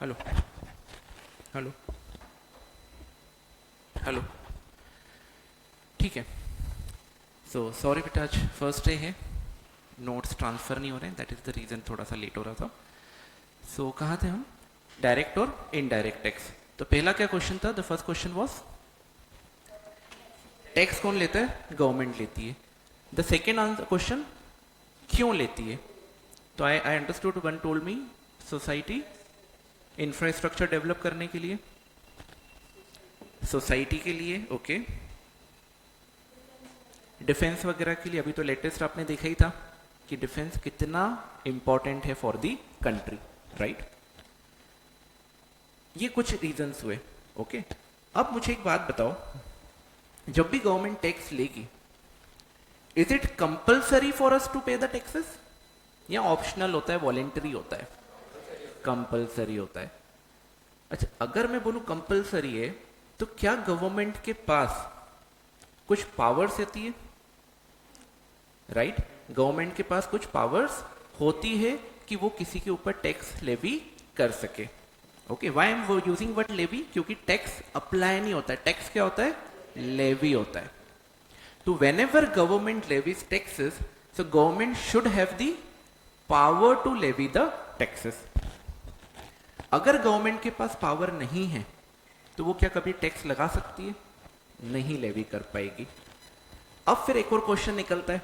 Hello hello hello. ठीक है। So sorry बेटा, आज फर्स्ट डे है, नोट्स ट्रांसफ़र नहीं हो रहे हैं, दैट इज़ द रीज़न थोड़ा सा लेट हो रहा था। सो कहाँ थे हम? डायरेक्ट और इनडायरेक्ट टैक्स। तो पहला क्या क्वेश्चन था? The first question was tax कौन लेता है? गवर्नमेंट लेती है। द सेकेंड आंसर क्वेश्चन, क्यों लेती है? तो I understood, one told me society infrastructure develop करने के लिए, सोसाइटी के लिए, ओके, डिफेंस वगैरह के लिए। अभी तो लेटेस्ट आपने देखा ही था कि डिफेंस कितना इंपॉर्टेंट है फॉर दी कंट्री, राइट? ये कुछ रीजंस हुए, ओके। अब मुझे एक बात बताओ, जब भी गवर्नमेंट टैक्स लेगी, is it compulsory for us to pay the taxes या ऑप्शनल होता है, वॉलेंटरी होता है? कंपल्सरी होता है। अच्छा, अगर मैं बोलूं कंपल्सरी है, तो क्या गवर्नमेंट के पास कुछ पावर्स होती है? राइट, गवर्नमेंट के पास कुछ पावर्स होती है कि वो किसी के ऊपर टैक्स लेवी कर सके। Okay, why I am using word levy? क्योंकि टैक्स अप्लाई नहीं होता है, टैक्स क्या होता है? लेवी होता है। तो whenever government levies taxes, so government should have the power to levy the taxes. अगर गवर्नमेंट के पास पावर नहीं है तो वो क्या कभी टैक्स लगा सकती है? नहीं लेवी कर पाएगी। अब फिर एक और क्वेश्चन निकलता है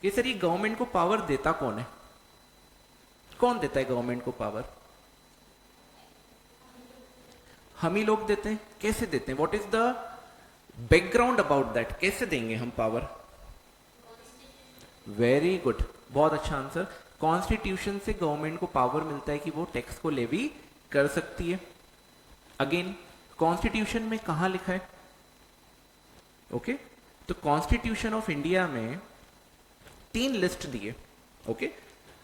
कि सर, ये गवर्नमेंट को पावर देता कौन है? कौन देता है गवर्नमेंट को पावर? हम ही लोग देते हैं। कैसे देते हैं? What is the background about that? कैसे देंगे हम पावर? वेरी गुड, बहुत अच्छा आंसर। कॉन्स्टिट्यूशन से गवर्नमेंट को पावर मिलता है कि वो टैक्स को लेवी कर सकती है। अगेन, कॉन्स्टिट्यूशन में कहां लिखा है? ओके, तो कॉन्स्टिट्यूशन ऑफ इंडिया में 3 लिस्ट दिए। ओके,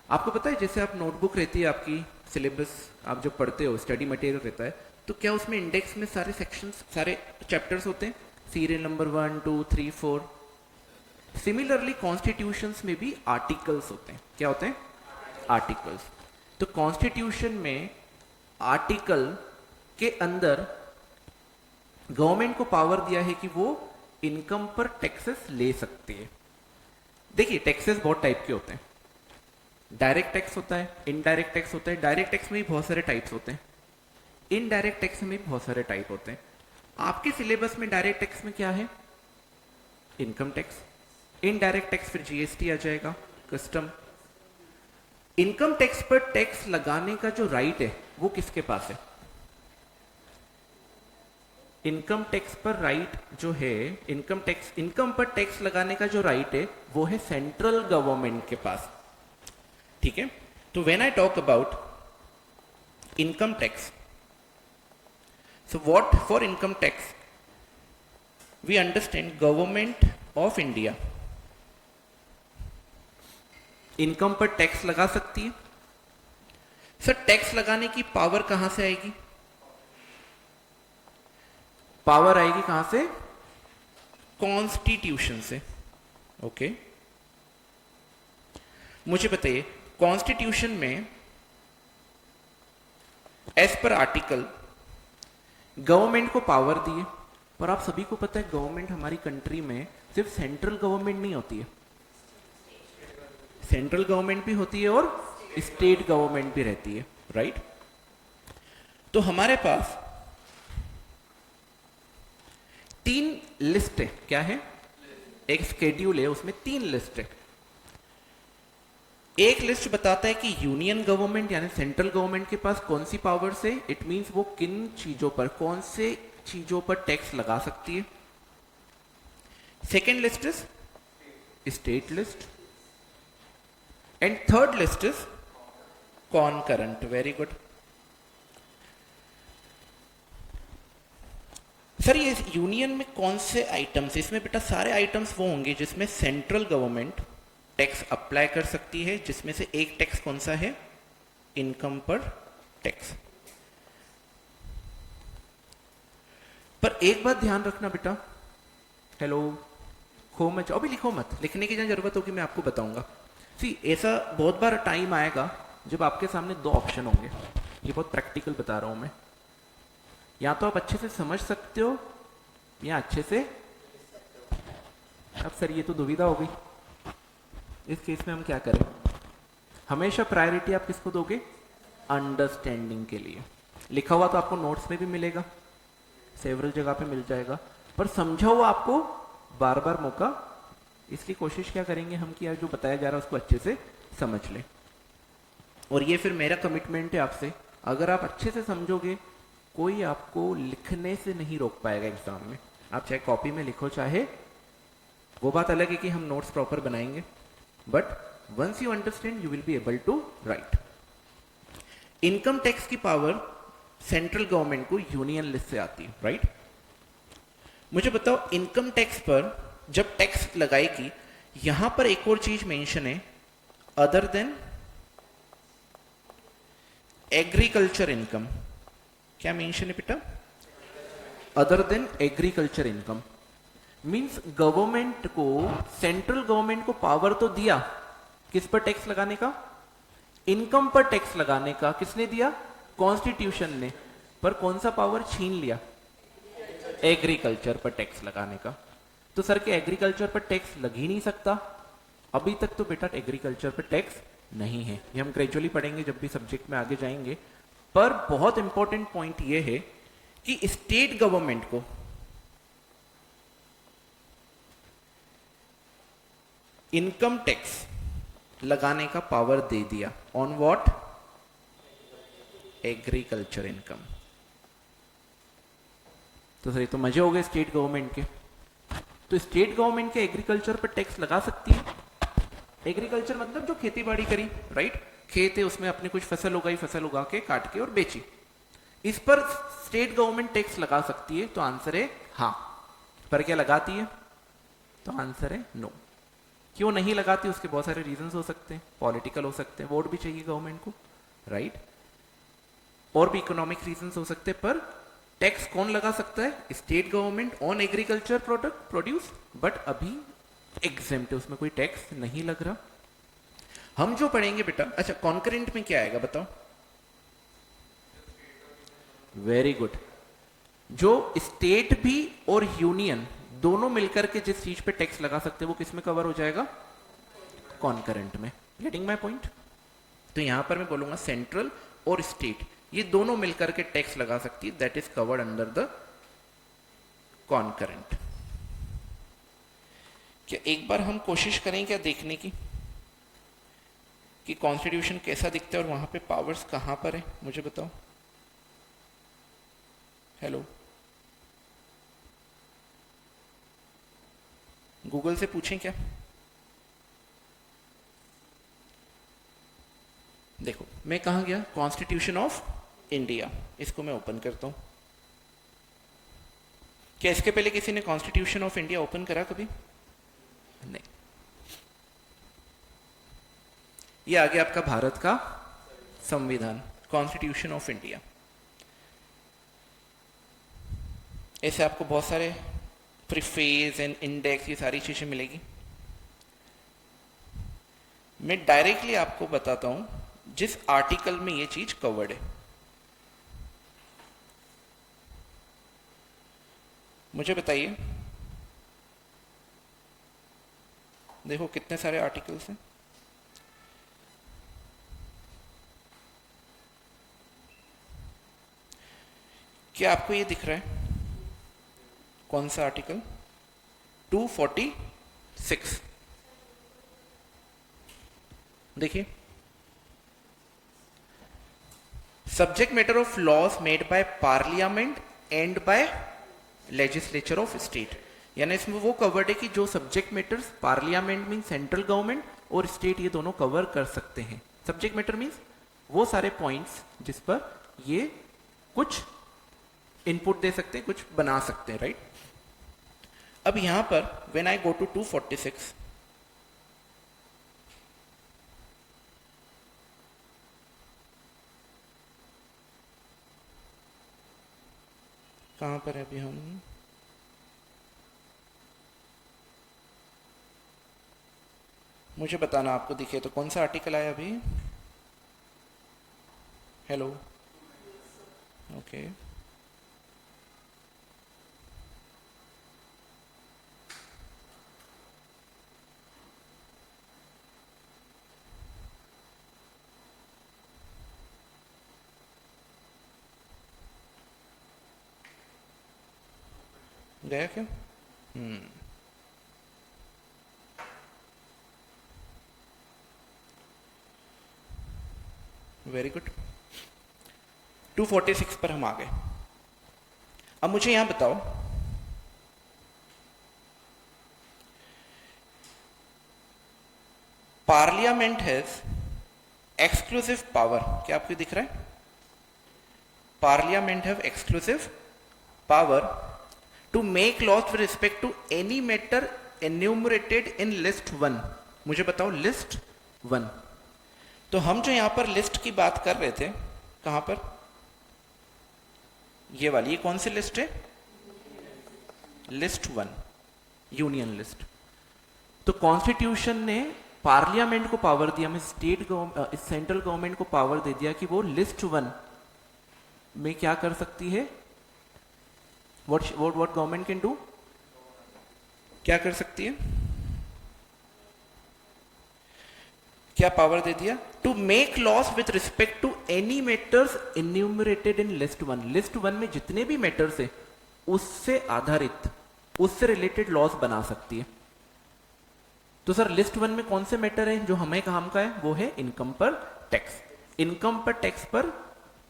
आपको पता है जैसे आप नोटबुक रहती है आपकी, सिलेबस आप जो पढ़ते हो, स्टडी मटेरियल रहता है, तो क्या उसमें इंडेक्स में सारे सेक्शंस, सारे चैप्टर्स होते हैं? Serial number 1 2 3 4। सिमिलरली कॉन्स्टिट्यूशंस में भी आर्टिकल्स होते हैं। क्या होते हैं? आर्टिकल्स। तो कॉन्स्टिट्यूशन में आर्टिकल के अंदर गवर्नमेंट को पावर दिया है कि वो इनकम पर टैक्सेस ले सकती है। देखिए, टैक्सेस बहुत टाइप के होते हैं। डायरेक्ट टैक्स होता है, इनडायरेक्ट टैक्स होता है। डायरेक्ट टैक्स में भी बहुत सारे टाइप्स होते हैं, इनडायरेक्ट टैक्स में भी बहुत सारे टाइप होते हैं। आपके सिलेबस में डायरेक्ट टैक्स में क्या है? Income tax. इनडायरेक्ट टैक्स फिर जीएसटी आ जाएगा, कस्टम। इनकम टैक्स पर टैक्स लगाने का जो राइट है वो किसके पास है? इनकम टैक्स पर राइट जो है, इनकम पर टैक्स लगाने का जो राइट है वो है सेंट्रल गवर्नमेंट के पास। ठीक है, तो when I talk about income tax, so what for income tax we understand government of India income पर टैक्स लगा सकती है। सर, टैक्स लगाने की पावर कहां से आएगी? पावर आएगी कहां से? कॉन्स्टिट्यूशन से। ओके, मुझे बताइए, कॉन्स्टिट्यूशन में एज पर आर्टिकल गवर्नमेंट को पावर दिए, पर आप सभी को पता है गवर्नमेंट हमारी कंट्री में सिर्फ सेंट्रल गवर्नमेंट नहीं होती है, सेंट्रल गवर्नमेंट भी होती है और स्टेट गवर्नमेंट भी रहती है, राइट? तो हमारे पास 3 लिस्ट है। क्या है? एक स्केड्यूल है, उसमें 3 लिस्ट है। एक लिस्ट बताता है कि यूनियन गवर्नमेंट यानी सेंट्रल गवर्नमेंट के पास कौन सी पावर्स है, इट मींस वो किन चीजों पर, कौन से चीजों पर टैक्स लगा सकती है। Second list is state list and third list is कॉनकरेंट। Very good. Sir, ये यूनियन में कौन से आइटम्स? इसमें बेटा सारे आइटम्स वो होंगे जिसमें सेंट्रल गवर्नमेंट टैक्स अप्लाई कर सकती है, जिसमें से एक टैक्स कौन सा है? इनकम पर टैक्स। पर एक बात ध्यान रखना बेटा, हेलो, खो मत जाओ, अभी लिखो मत, लिखने की जरूरत होगी, मैं आपको बताऊंगा। सी, ऐसा बहुत बार टाइम आएगा जब आपके सामने 2 ऑप्शन होंगे, ये बहुत प्रैक्टिकल बता रहा हूं मैं। या तो आप अच्छे से समझ सकते हो या अच्छे से, अब सर ये तो दुविधा हो गई। इस केस में हम क्या करें? हमेशा प्रायोरिटी आप किसको दोगे? अंडरस्टैंडिंग के लिए। लिखा हुआ तो आपको नोट्स में भी मिलेगा, सेवरल जगह पे मिल जाएगा, पर समझा हुआ आपको बार बार मौका, इसलिए कोशिश क्या करेंगे हम कि यार जो बताया जा रहा है उसको अच्छे से समझ लें। और ये फिर मेरा कमिटमेंट है आपसे, अगर आप अच्छे से समझोगे कोई आपको लिखने से नहीं रोक पाएगा एग्जाम में। आप चाहे कॉपी में लिखो, चाहे, वो बात अलग है कि हम नोट्स प्रॉपर बनाएंगे, but once you understand you will be able to write. Income tax की पावर सेंट्रल गवर्नमेंट को यूनियन लिस्ट से आती है, राइट? मुझे बताओ, इनकम टैक्स पर जब टैक्स लगाएगी, यहां पर एक और चीज मेंशन है, अदर देन एग्रीकल्चर इनकम। क्या मेंशन है बेटा? Other than agriculture income. Means government को, सेंट्रल गवर्नमेंट को पावर तो दिया किस पर टैक्स लगाने का? इनकम पर टैक्स लगाने का। किसने दिया? कॉन्स्टिट्यूशन ने। पर कौन सा पावर छीन लिया? एग्रीकल्चर पर टैक्स लगाने का। तो सर के एग्रीकल्चर पर टैक्स लग ही नहीं सकता। अभी तक तो बेटा एग्रीकल्चर पर टैक्स नहीं है, ये हम ग्रेजुअली पढ़ेंगे जब भी सब्जेक्ट में आगे जाएंगे। पर बहुत इंपॉर्टेंट पॉइंट ये है कि स्टेट गवर्नमेंट को इनकम टैक्स लगाने का पावर दे दिया। On what? Agriculture income. तो सर ये तो मजे हो गए स्टेट गवर्नमेंट के। तो स्टेट गवर्नमेंट के एग्रीकल्चर पर टैक्स लगा सकती है। एग्रीकल्चर मतलब जो खेती बाड़ी करी, राइट? खेत है, उसमें अपने कुछ फसल उगाई, फसल उगा के काट के और बेची, इस पर स्टेट गवर्नमेंट टैक्स लगा सकती है। तो आंसर है हाँ। पर क्या लगाती है? तो आंसर है नो। क्यों नहीं लगाती? उसके बहुत सारे रीजंस हो सकते हैं, पॉलिटिकल हो सकते हैं, वोट भी चाहिए गवर्नमेंट को, राइट? और भी इकोनॉमिक रीजंस हो सकते हैं। पर टैक्स कौन लगा सकता है? State government on agriculture product produce, but अभी एग्जेम्प्ट है, उसमें कोई टैक्स नहीं लग रहा। हम जो पढ़ेंगे बेटा, अच्छा कॉन्करेंट में क्या आएगा बताओ? Very good. जो स्टेट भी और यूनियन दोनों मिलकर के जिस चीज पे टैक्स लगा सकते हैं वो किस में कवर हो जाएगा? कॉन्करेंट में। Getting my point? तो यहां पर मैं बोलूंगा सेंट्रल और स्टेट ये दोनों मिलकर के टैक्स लगा सकती है, that is covered under the concurrent. क्या एक बार हम कोशिश करें क्या देखने की कि कॉन्स्टिट्यूशन कैसा दिखता है और वहां पे पावर्स कहां पर है? मुझे बताओ। हेलो, गूगल से पूछें क्या? देखो मैं कहां गया, कॉन्स्टिट्यूशन ऑफ इंडिया, इसको मैं ओपन करता हूं। क्या इसके पहले किसी ने कॉन्स्टिट्यूशन ऑफ इंडिया ओपन करा कभी? नहीं। ये आ गया आपका भारत का संविधान, कॉन्स्टिट्यूशन ऑफ इंडिया। ऐसे आपको बहुत सारे प्रीफेस एंड इंडेक्स, ये सारी चीजें मिलेगी। मैं डायरेक्टली आपको बताता हूं जिस आर्टिकल में ये चीज कवर्ड है। मुझे बताइए, देखो कितने सारे आर्टिकल्स हैं। क्या आपको ये दिख रहा है? कौन सा आर्टिकल? 246। देखिए, subject matter of laws made by parliament and by legislature of state. यानी इसमें वो कवर्ड है कि जो subject matters parliament mean central government और स्टेट ये दोनों कवर कर सकते हैं। सब्जेक्ट मैटर मीन्स वो सारे पॉइंट्स जिस पर ये कुछ इनपुट दे सकते हैं, कुछ बना सकते हैं, राइट? अब यहां पर व्हेन आई गो टू 246, कहां पर है अभी हम? मुझे बताना आपको दिखे तो कौन सा आर्टिकल आया अभी? हेलो, ओके गया क्या? Very good. 246 पर हम आ गए। अब मुझे यहां बताओ, पार्लियामेंट हैज एक्सक्लूसिव पावर, क्या आपको दिख रहा है? Parliament have exclusive power to make laws with respect to any matter enumerated in list 1। मुझे बताओ लिस्ट 1। तो हम जो यहां पर लिस्ट की बात कर रहे थे, कहां पर? ये वाली, ये कौन सी लिस्ट है? List 1, union list. तो कॉन्स्टिट्यूशन ने पार्लियामेंट को पावर दिया, में सेंट्रल गवर्नमेंट को पावर दे दिया कि वो लिस्ट 1 में क्या कर सकती है? what government can do? क्या कर सकती है? क्या पावर दे दिया? To make laws with respect to any matters enumerated in list 1। List 1 में जितने भी मैटर्स है उससे आधारित, उससे रिलेटेड लॉस बना सकती है। तो सर लिस्ट 1 में कौन से मैटर है जो हमें काम का है? वो है इनकम पर टैक्स। इनकम पर टैक्स पर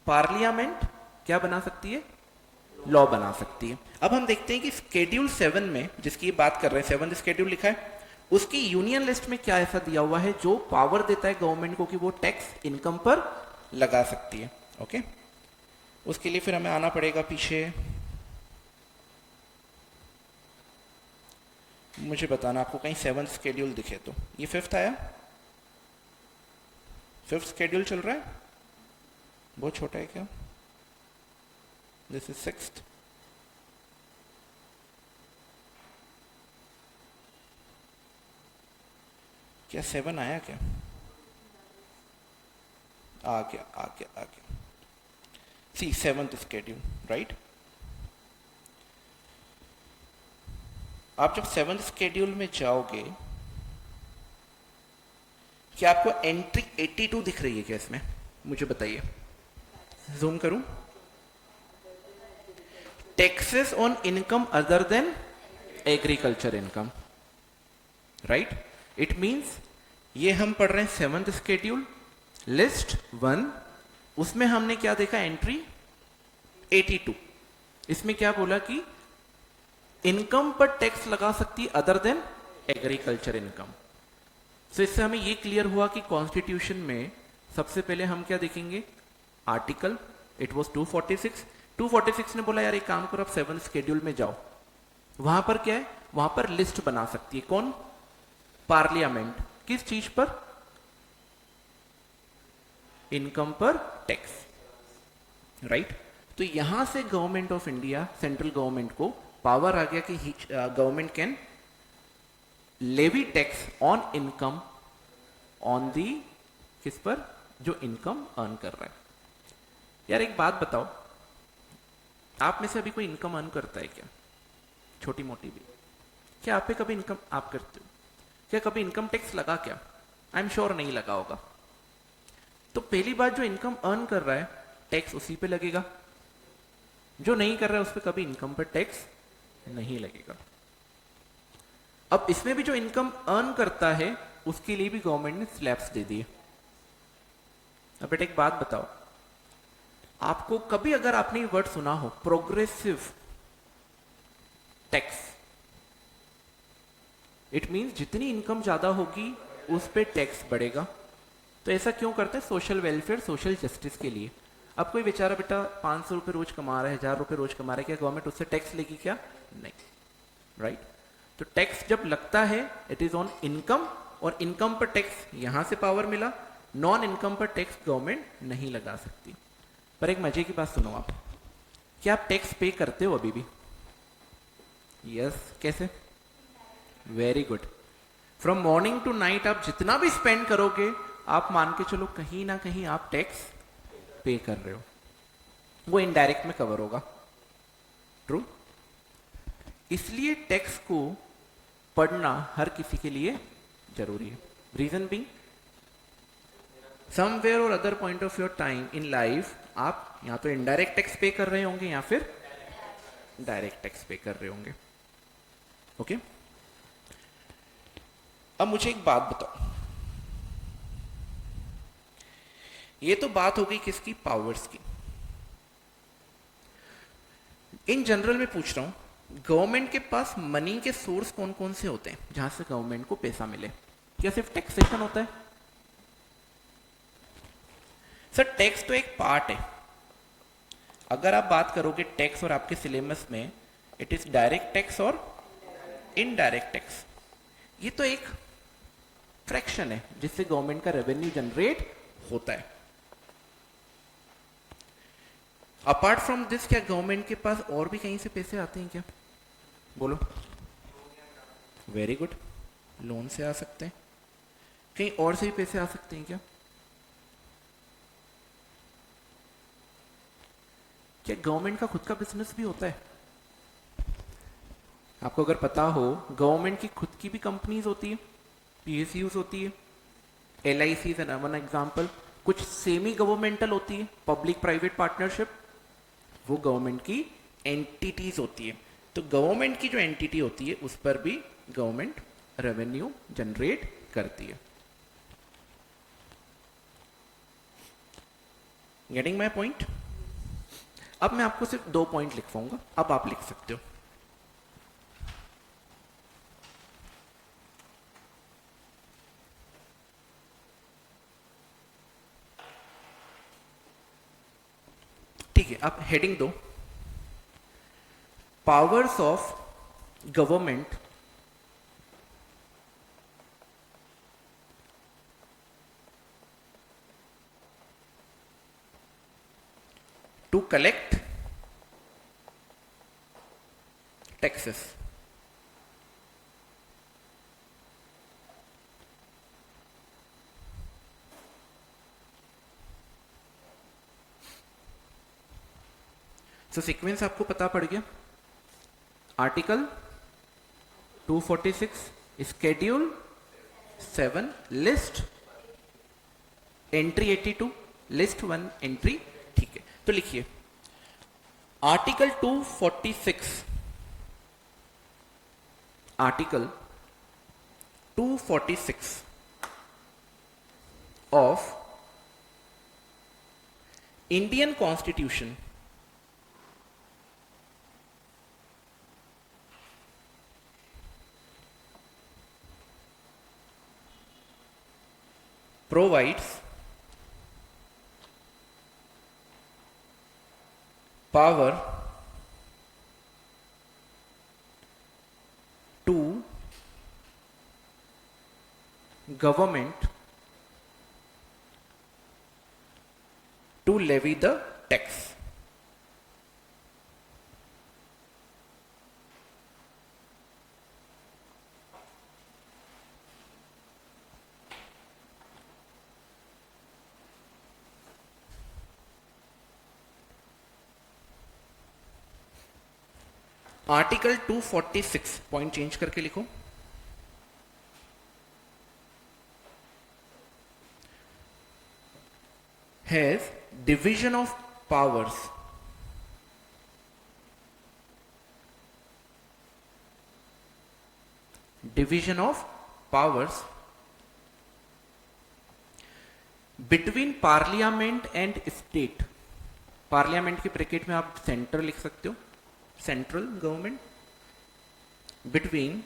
पार्लियामेंट क्या बना सकती है? लॉ बना सकती है। अब हम देखते हैं कि स्केड्यूल 7 में, जिसकी बात कर रहे हैं, 7th स्केड्यूल लिखा है, उसकी यूनियन लिस्ट में क्या ऐसा दिया हुआ है जो पावर देता है गवर्नमेंट को कि वो टैक्स इनकम पर लगा सकती है। ओके, उसके लिए फिर हमें आना पड़ेगा पीछे। मुझे बताना आपको कहीं 7th स्केड्यूल दिखे तो। ये 5th आया? 5th स्केड्यूल चल रहा है? बहुत छोटा है क्या? This is 6th। क्या 7 आया क्या? आ गया। सी 7th स्केड्यूल, राइट। आप जब 7th स्केड्यूल में जाओगे, क्या आपको एंट्री 82 दिख रही है क्या इसमें? मुझे बताइए, जूम करूं। Taxes on income other than agriculture income, right. It means ये हम पढ़ रहे हैं 7th स्केड्यूल लिस्ट 1, उसमें हमने क्या देखा? एंट्री 82। इसमें क्या बोला कि इनकम पर टैक्स लगा सकती है अदर देन एग्रीकल्चर इनकम। तो इससे हमें ये क्लियर हुआ कि कॉन्स्टिट्यूशन में सबसे पहले हम क्या देखेंगे? आर्टिकल, इट वॉज 246 ने बोला यार एक काम करो, आप 7th स्केड्यूल में जाओ, वहां पर क्या है? वहां पर लिस्ट बना सकती है कौन? पार्लियामेंट। किस चीज पर? इनकम पर टैक्स, राइट। तो यहां से government of India, central government को पावर आ गया कि government can levy tax on income on the, किस पर? जो इनकम अर्न कर रहा है। यार एक बात बताओ, आप में से अभी कोई इनकम अर्न करता है क्या? छोटी मोटी भी? क्या आप पे कभी इनकम आप करते हो? क्या कभी इनकम टैक्स लगा क्या? आई एम श्योर नहीं लगा होगा। तो पहली बात, जो इनकम अर्न कर रहा है टैक्स उसी पे लगेगा, जो नहीं कर रहा है उस पर कभी इनकम पर टैक्स नहीं लगेगा। अब इसमें भी जो इनकम अर्न करता है उसके लिए भी गवर्नमेंट ने स्लैब्स दे दिए। अब बेटा एक बात बताओ, आपको कभी अगर आपने ये वर्ड सुना हो प्रोग्रेसिव टैक्स, इट मींस जितनी इनकम ज्यादा होगी उस पे टैक्स बढ़ेगा। तो ऐसा क्यों करते हैं? सोशल वेलफेयर, सोशल जस्टिस के लिए। अब कोई बेचारा बेटा 500 रुपए रोज कमा रहा है, 1000 रुपए रोज कमा रहा है, क्या गवर्नमेंट उससे टैक्स लेगी क्या? नहीं, राइट। तो टैक्स जब लगता है इट इज ऑन इनकम, और इनकम पर टैक्स यहां से पावर मिला, नॉन इनकम पर टैक्स गवर्नमेंट नहीं लगा सकती। पर एक मजे की बात सुनो आप, क्या आप टैक्स पे करते हो अभी भी? यस कैसे? Very good. From morning to night आप जितना भी स्पेंड करोगे, आप मान के चलो कहीं ना कहीं आप टैक्स पे कर रहे हो। वो इनडायरेक्ट में कवर होगा। ट्रू। इसलिए टैक्स को पढ़ना हर किसी के लिए जरूरी है। रीजन बीइंग समवेयर और other point of your time in life आप या तो इनडायरेक्ट टैक्स पे कर रहे होंगे या फिर डायरेक्ट टैक्स पे कर रहे होंगे। ओके अब मुझे एक बात बताओ, ये तो बात हो गई किसकी, पावर्स की। इन जनरल में पूछ रहा हूं गवर्नमेंट के पास मनी के सोर्स कौन कौन से होते हैं जहां से गवर्नमेंट को पैसा मिले? क्या सिर्फ टैक्सेशन होता है? सर टैक्स तो एक पार्ट है। अगर आप बात करोगे टैक्स और आपके सिलेबस में इट इज डायरेक्ट टैक्स और इनडायरेक्ट टैक्स, ये तो एक फ्रैक्शन है जिससे गवर्नमेंट का रेवेन्यू जनरेट होता है। अपार्ट फ्रॉम दिस क्या गवर्नमेंट के पास और भी कहीं से पैसे आते हैं क्या? बोलो। वेरी गुड, लोन से आ सकते हैं। कहीं और से भी पैसे आ सकते हैं क्या? क्या गवर्नमेंट का खुद का बिजनेस भी होता है? आपको अगर पता हो गवर्नमेंट की खुद की भी कंपनीज होती है, पीएसयूज होती है, LIC इज वन एग्जांपल। कुछ सेमी गवर्नमेंटल होती है, पब्लिक प्राइवेट पार्टनरशिप, वो गवर्नमेंट की एंटिटीज होती है। तो गवर्नमेंट की जो एंटिटी होती है उस पर भी गवर्नमेंट रेवेन्यू जनरेट करती है। Getting my point? अब मैं आपको सिर्फ 2 पॉइंट लिखवाऊंगा, अब आप लिख सकते हो। ठीक है, आप हेडिंग दो, powers of government to collect taxes. तो सीक्वेंस आपको पता पड़ गया। Article 246, schedule 7, list, entry 82, list 1 entry. ठीक है, तो लिखिए article 246, article 246 of Indian constitution provides power to government to levy the tax। Article 246 point change करके लिखो, has division of powers between parliament and state. Parliament के bracket में आप central लिख सकते हो, central government, between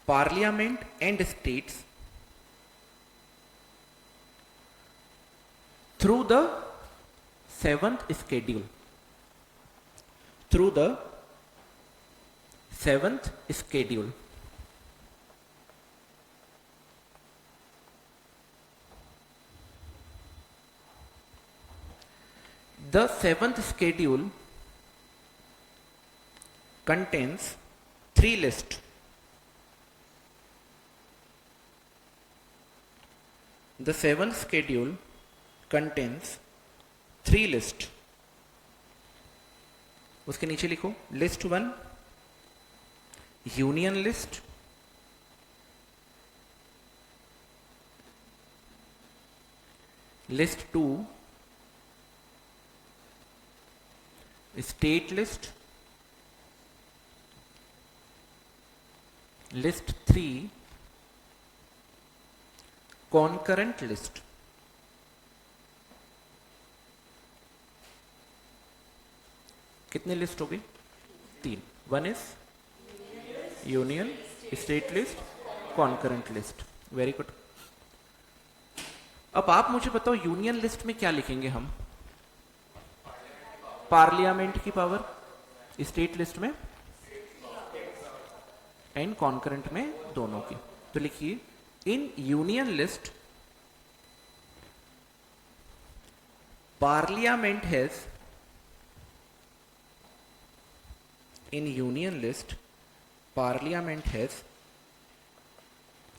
parliament and states through the 7th schedule, through the 7th schedule। The 7th schedule contains 3 lists. The 7th schedule contains 3 lists. उसके नीचे लिखो list 1 union list, list 2 state list, list 3 concurrent list. कितने list हो गई? 3। 1 is union, state list, concurrent list. Very good. अब आप मुझे बताओ यूनियन लिस्ट में क्या लिखेंगे हम? पार्लियामेंट की पावर, स्टेट लिस्ट में एंड कॉन्करेंट में दोनों की। तो लिखिए in union list parliament has, in union list parliament has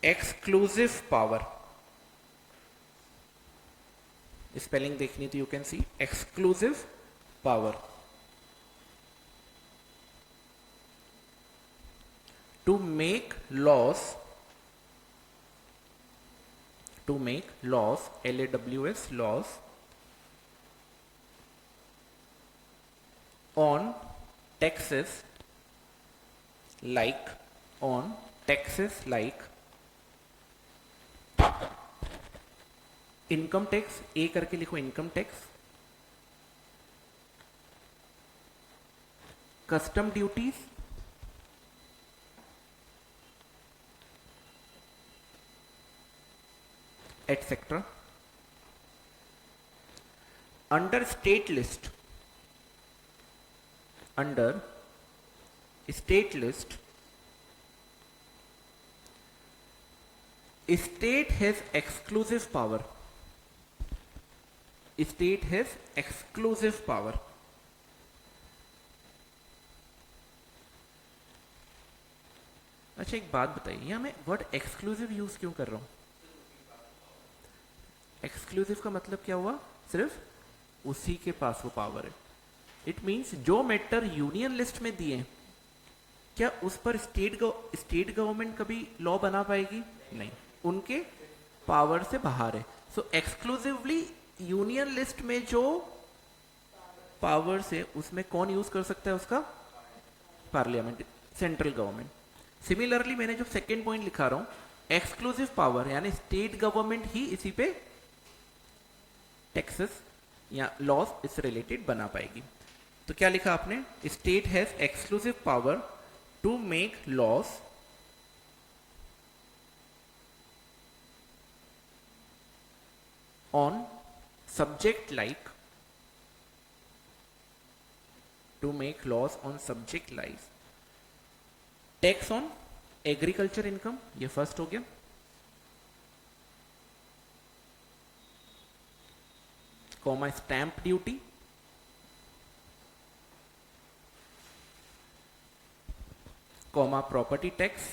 exclusive power, spelling देखनी तो you can see exclusive power to make laws, LAWS, laws on taxes like income tax, A करके लिखो income tax, custom duties, etcetera. Under state list, state list state has exclusive power, अच्छा एक बात बताइए, यहां मैं वर्ड एक्सक्लूसिव यूज क्यों कर रहा हूं? एक्सक्लूसिव का मतलब क्या हुआ? सिर्फ उसी के पास वो पावर है। इट मीन्स जो मैटर यूनियन लिस्ट में दिए क्या उस पर स्टेट गवर्नमेंट कभी लॉ बना पाएगी? नहीं, उनके पावर से बाहर है। सो एक्सक्लूसिवली यूनियन लिस्ट में जो पावर है उसमें कौन यूज कर सकता है उसका? Parliament, central government. सिमिलरली मैंने जो सेकेंड पॉइंट लिखा रहा हूं, एक्सक्लूसिव पावर यानी स्टेट गवर्नमेंट ही इसी पे टैक्सेस या लॉज इससे रिलेटेड बना पाएगी। तो क्या लिखा आपने? State has exclusive power to make laws on subject like, tax on agriculture income, ये फर्स्ट हो गया। Comma stamp duty, comma property tax,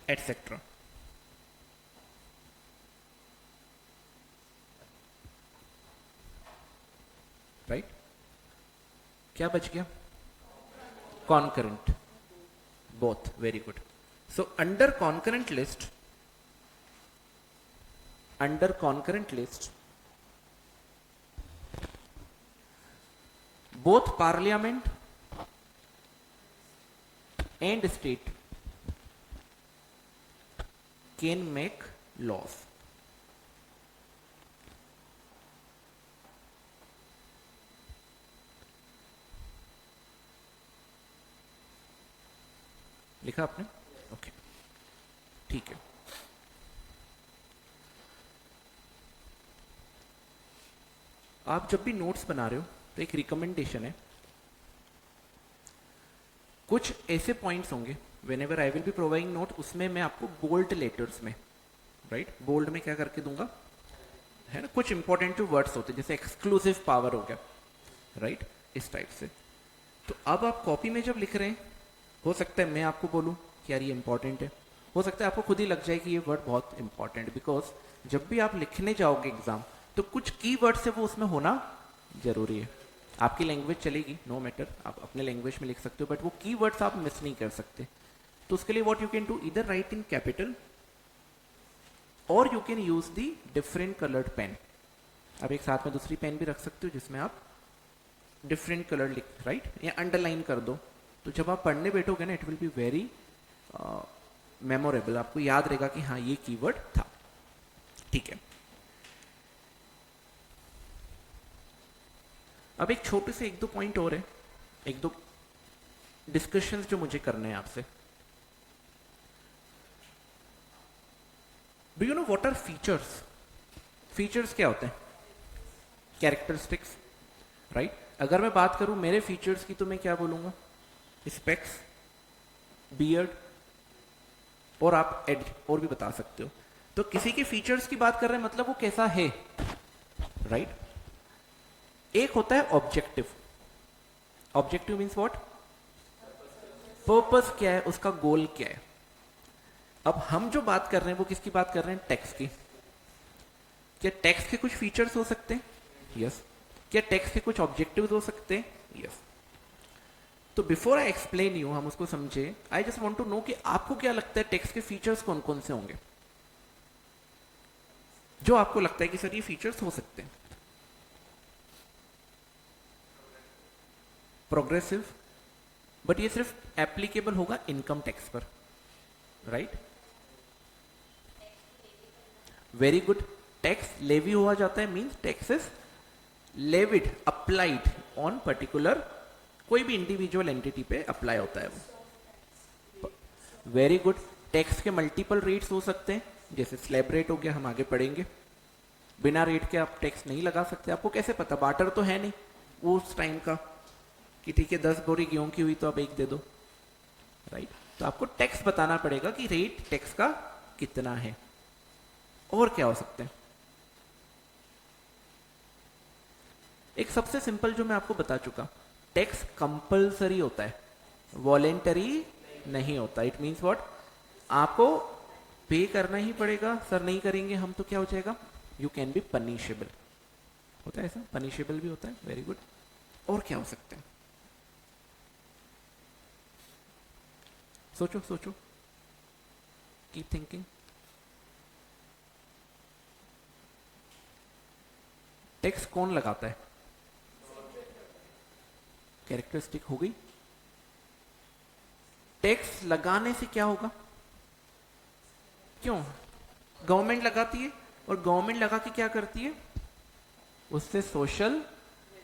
etcetera. Right? क्या बच गया? Concurrent, both. Very good. So under concurrent list both parliament and state can make laws. लिखा आपने? Okay, ठीक है। आप जब भी नोट्स बना रहे हो तो एक रिकमेंडेशन है, कुछ ऐसे पॉइंट्स होंगे when ever I will be providing note, उसमें मैं आपको बोल्ड लेटर्स में, राइट, बोल्ड में क्या करके दूंगा, है ना, कुछ इंपॉर्टेंट जो वर्ड्स होते हैं जैसे एक्सक्लूसिव पावर हो गया, राइट, इस टाइप से। तो अब आप कॉपी में जब लिख रहे हैं, हो सकता है मैं आपको बोलूं कि यार ये इंपॉर्टेंट है, हो सकता है आपको खुद ही लग जाए कि ये वर्ड बहुत इंपॉर्टेंट, बिकॉज जब भी आप लिखने जाओगे एग्जाम तो कुछ कीवर्ड से वो उसमें होना जरूरी है। आपकी लैंग्वेज चलेगी, नो मैटर, आप अपने लैंग्वेज में लिख सकते हो, बट वो कीवर्ड्स आप मिस नहीं कर सकते। तो उसके लिए व्हाट यू कैन डू, इधर राइट इन कैपिटल और you can use the different coloured pen. अब एक साथ में दूसरी पेन भी रख सकते हो जिसमें आप डिफरेंट कलर लिख, राइट, या अंडरलाइन कर दो। तो जब आप पढ़ने बैठोगे ना, it will be very memorable, आपको याद रहेगा कि हाँ ये कीवर्ड था। ठीक है, अब एक छोटे से एक दो पॉइंट और है, एक दो डिस्कशंस जो मुझे करने हैं आपसे। Do you know what are features? Features क्या होते हैं? Characteristics, right. अगर मैं बात करूं मेरे फीचर्स की तो मैं क्या बोलूंगा? स्पेक्स, बियर्ड, और आप एड और भी बता सकते हो। तो किसी के फीचर्स की बात कर रहे हैं मतलब वो कैसा है, राइट। एक होता है objective. Objective means what? Purpose क्या है, उसका गोल क्या है। अब हम जो बात कर रहे हैं वो किसकी बात कर रहे हैं? टेक्स्ट की। क्या टेक्स्ट के कुछ फीचर्स हो सकते हैं? यस। क्या टेक्स्ट के कुछ ऑब्जेक्टिव्स हो सकते हैं? यस। तो बिफोर आई एक्सप्लेन यू, हम उसको समझे, I just want to know कि आपको क्या लगता है टेक्स्ट के फीचर्स कौन कौन से होंगे, जो आपको लगता है कि सर ये फीचर्स हो सकते हैं। प्रोग्रेसिव, बट ये सिर्फ एप्लीकेबल होगा इनकम टैक्स पर, right. Very good. Tax levy हुआ जाता है, means tax is levied, applied on particular, कोई भी इंडिविजुअल एंटिटी पे अप्लाई होता है वो। Very good. टैक्स के मल्टीपल रेट्स हो सकते हैं, जैसे स्लैब रेट हो गया, हम आगे पढ़ेंगे। बिना रेट के आप टैक्स नहीं लगा सकते। आपको कैसे पता? बार्टर तो है नहीं वो उस टाइम का कि ठीक है 10 बोरी गेहूं की हुई तो आप एक दे दो, राइट। तो आपको टैक्स बताना पड़ेगा कि रेट टैक्स का कितना है। और क्या हो सकते हैं? एक सबसे सिंपल जो मैं आपको बता चुका, टैक्स कंपलसरी होता है, वॉलेंटरी नहीं होता। It means what? आपको पे करना ही पड़ेगा, सर नहीं करेंगे हम तो क्या हो जाएगा? You can be punishable. होता है ऐसा, पनिशेबल भी होता है। Very good. और क्या हो सकते हैं? सोचो सोचो, कीप थिंकिंग। टैक्स कौन लगाता है? कैरेक्टरिस्टिक हो गई। टैक्स लगाने से क्या होगा? क्यों? गवर्नमेंट लगाती है, और गवर्नमेंट लगा के क्या करती है? उससे सोशल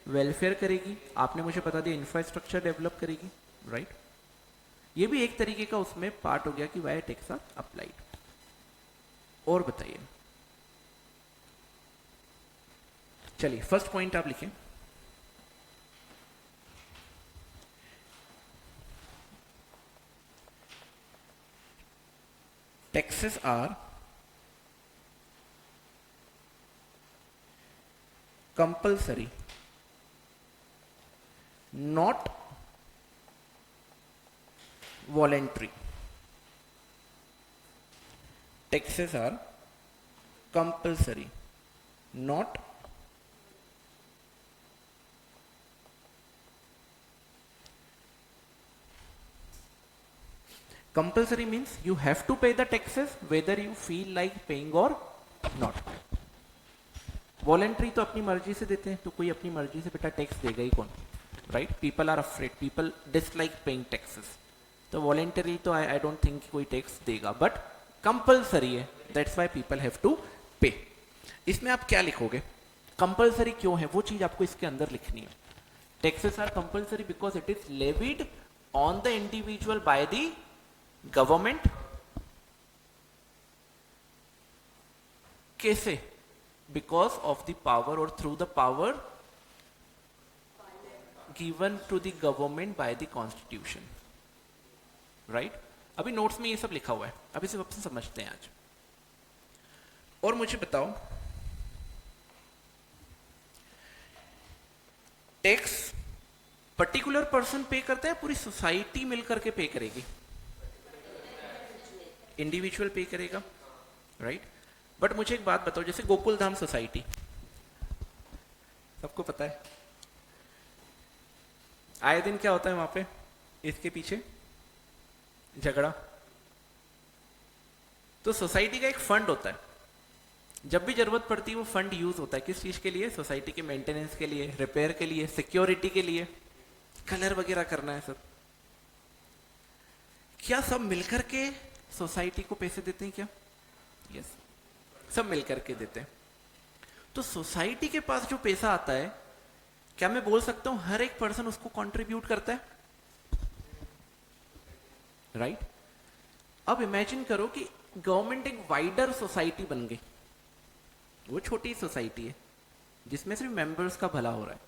वेलफेयर करेगी। आपने मुझे बता दिया इंफ्रास्ट्रक्चर डेवलप करेगी, राइट। ये भी एक तरीके का उसमें पार्ट हो गया कि वाई टैक्स आर अप्लाइड। और बताइए, चलिए फर्स्ट पॉइंट आप लिखें। Taxes are compulsory, not voluntary. Taxes are compulsory, not compulsory means you have to pay the taxes whether you feel like paying or not. Voluntary तो अपनी मर्जी से देते हैं, तो कोई अपनी मर्जी से बेटा टैक्स देगा ही कौन, right. People are afraid, people dislike paying taxes. तो वॉलेंटरी तो आई डोंट थिंक कोई टैक्स देगा, बट कंपलसरी है, that's why people have to pay. इसमें आप क्या लिखोगे? कंपलसरी क्यों है वो चीज आपको इसके अंदर लिखनी है। Taxes are compulsory because it is levied on the individual by the government. कैसे? बिकॉज ऑफ द पावर और through the power given to the government by the constitution, right. अभी नोट्स में ये सब लिखा हुआ है, अभी सिर्फ आपसे समझते हैं आज। और मुझे बताओ, टैक्स पर्टिकुलर पर्सन पे करता है, पूरी सोसाइटी मिलकर के पे करेगी? इंडिविजुअल पे करेगा, राइट। बट मुझे एक बात बताओ, जैसे गोकुलधाम सोसाइटी, सबको पता है। आए दिन क्या होता है वहां पे, इसके पीछे झगड़ा। तो सोसाइटी का एक फंड होता है, जब भी जरूरत पड़ती है वो फंड यूज होता है। किस चीज के लिए? सोसाइटी के मेंटेनेंस के लिए, रिपेयर के लिए, सिक्योरिटी के लिए, कलर वगैरह करना है सब। क्या सब मिलकर के सोसाइटी को पैसे देते हैं क्या? यस, सब मिलकर के देते हैं। तो सोसाइटी के पास जो पैसा आता है, क्या मैं बोल सकता हूं हर एक पर्सन उसको कंट्रीब्यूट करता है? राइट? अब इमेजिन करो कि गवर्नमेंट एक वाइडर सोसाइटी बन गई। वो छोटी सोसाइटी है जिसमें सिर्फ मेंबर्स का भला हो रहा है।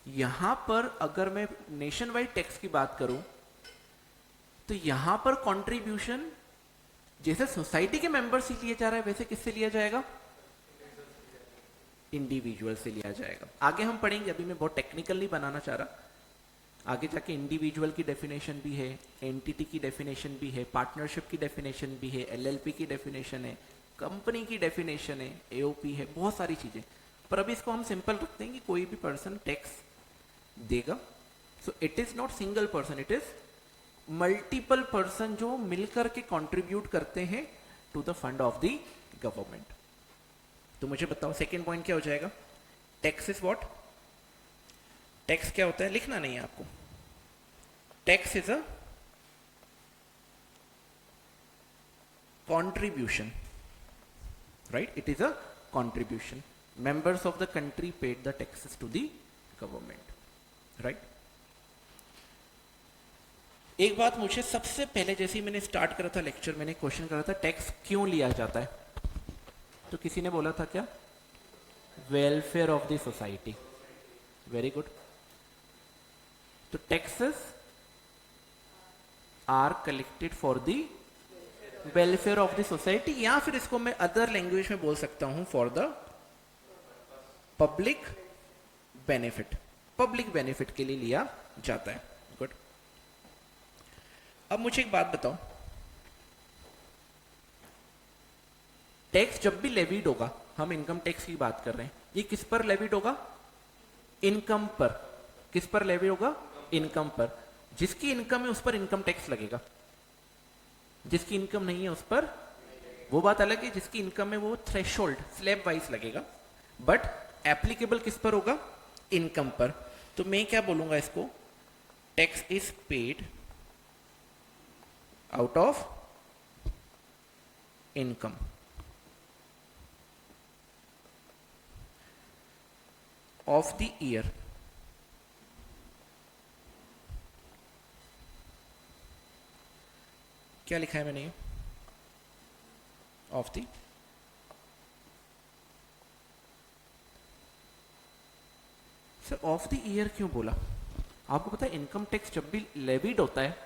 यहां पर अगर मैं नेशन वाइड टैक्स की बात करूं तो यहां पर कंट्रीब्यूशन जैसे सोसाइटी के मेंबर से लिया जा रहा है, वैसे किससे लिया जाएगा? इंडिविजुअल से लिया जाएगा। आगे हम पढ़ेंगे, अभी मैं बहुत टेक्निकल नहीं बनाना चाह रहा। आगे जाके इंडिविजुअल की डेफिनेशन भी है, एंटिटी की डेफिनेशन भी है, पार्टनरशिप की डेफिनेशन भी है, एलएलपी की डेफिनेशन है, कंपनी की डेफिनेशन है, एओपी है, बहुत सारी चीजें। पर अभी इसको हम सिंपल रखते हैं कि कोई भी पर्सन टैक्स देगा। So it is not single person, it is multiple person जो मिलकर के कंट्रीब्यूट करते हैं to the fund of the government. तो मुझे बताओ सेकेंड पॉइंट क्या हो जाएगा? Tax is what? टैक्स क्या होता है? लिखना नहीं है आपको। Tax is a contribution, right? It is a contribution. Members of the country paid the taxes to the government, right? एक बात मुझे सबसे पहले, जैसे ही मैंने स्टार्ट करा था लेक्चर, मैंने क्वेश्चन करा था टैक्स क्यों लिया जाता है, तो किसी ने बोला था क्या? Welfare of the society. Very good. तो taxes are collected for the welfare of the society, या फिर इसको मैं अदर लैंग्वेज में बोल सकता हूं for the public benefit. Public benefit के लिए लिया जाता है। गुड। अब मुझे एक बात बताओ, टैक्स जब भी लेवीड होगा, हम इनकम टैक्स की बात कर रहे हैं, ये किस पर लेवीड होगा? इनकम पर। किस पर लेवी होगा? इनकम पर। जिसकी इनकम है उस पर इनकम टैक्स लगेगा, जिसकी इनकम नहीं है उस पर, वो बात अलग है, जिसकी इनकम है वो थ्रेशोल्ड स्लैब वाइज लगेगा, बट एप्लीकेबल किस पर होगा? इनकम पर। तो मैं क्या बोलूंगा इसको? Tax is paid out of income. Of the year. क्या लिखा है मैंने ये? Of the sir, of the year क्यों बोला? आपको पता है इनकम टैक्स जब भी लेविड होता है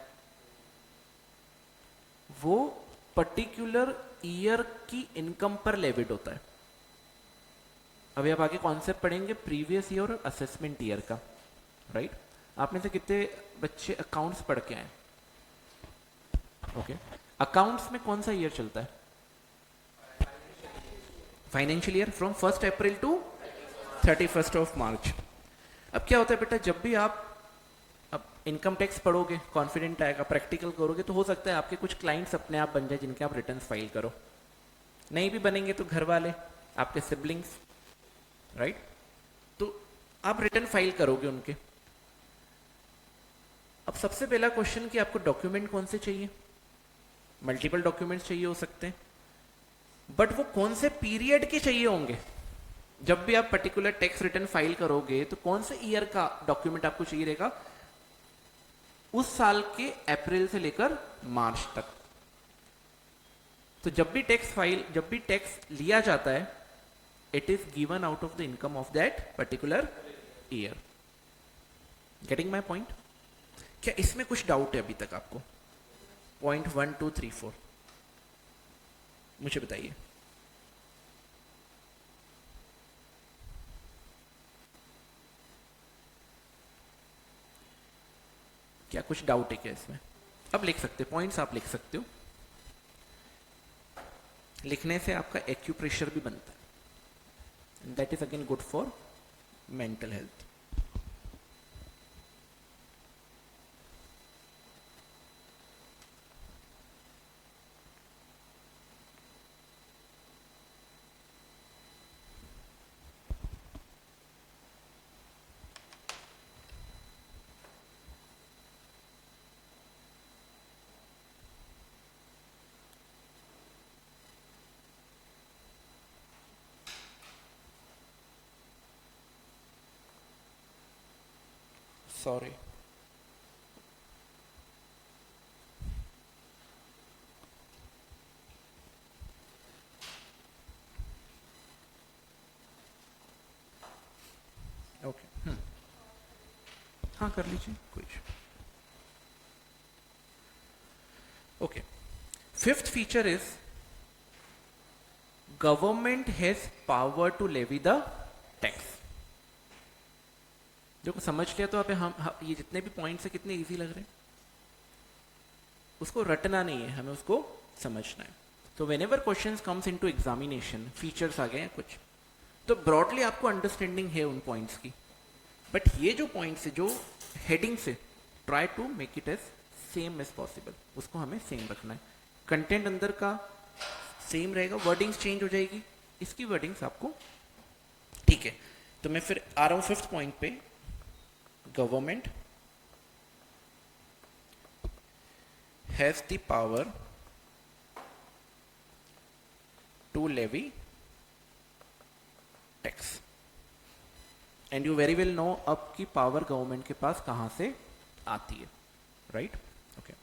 वो पर्टिकुलर ईयर की इनकम पर लेविड होता है। अभी आप आगे कॉन्सेप्ट पढ़ेंगे प्रीवियस ईयर और असेसमेंट ईयर का, राइट? आप में से कितने बच्चे अकाउंट्स पढ़ के आए? ओके। अकाउंट्स में कौन सा ईयर चलता है? Financial year, from 1 April to 31 March. अब क्या होता है बेटा, जब भी आप अब इनकम टैक्स पढ़ोगे, कॉन्फिडेंट आएगा, प्रैक्टिकल करोगे, तो हो सकता है आपके कुछ क्लाइंट्स अपने आप बन जाए जिनके आप रिटर्न्स फाइल करो। नहीं भी बनेंगे तो घर वाले, आपके सिबलिंग्स, राइट? तो आप रिटर्न फाइल करोगे उनके। अब सबसे पहला क्वेश्चन कि आपको डॉक्यूमेंट कौन से चाहिए? मल्टीपल डॉक्यूमेंट्स चाहिए हो सकते हैं, बट वो कौन से पीरियड के चाहिए होंगे? जब भी आप पर्टिकुलर टैक्स रिटर्न फाइल करोगे तो कौन से ईयर का डॉक्यूमेंट आपको चाहिए रहेगा? उस साल के अप्रैल से लेकर मार्च तक। तो जब भी टैक्स लिया जाता है, it is given out of the income of that particular year. Getting my point? क्या इसमें कुछ डाउट है अभी तक आपको? पॉइंट 1 2 3 4 मुझे बताइए। क्या कुछ डाउट है क्या इसमें? अब लिख सकते, पॉइंट्स आप लिख सकते हो। लिखने से आपका एक्यूप्रेशर भी बनता है, that is again good for mental health. Sorry, okay, हाँ कर लीजिए कोई। Okay, fifth feature is government has power to levy the tax. देखो समझ लिया तो हम ये जितने भी पॉइंट्स है कितने इजी लग रहे हैं, उसको रटना नहीं है, हमें उसको समझना है। तो whenever question comes into examination, features आ गए हैं कुछ, तो ब्रॉडली आपको अंडरस्टैंडिंग है उन पॉइंट्स की, बट ये जो पॉइंट्स है जो हेडिंग से, try to make it as same as possible, उसको हमें सेम रखना है। कंटेंट अंदर का सेम रहेगा, वर्डिंग्स चेंज हो जाएगी, इसकी वर्डिंग्स आपको ठीक है। तो मैं फिर आ रहा हूं फिफ्थ पॉइंट पे, government has the power to levy tax, and you very well know अब की पावर गवर्नमेंट के पास कहां से आती है, राइट? ओके,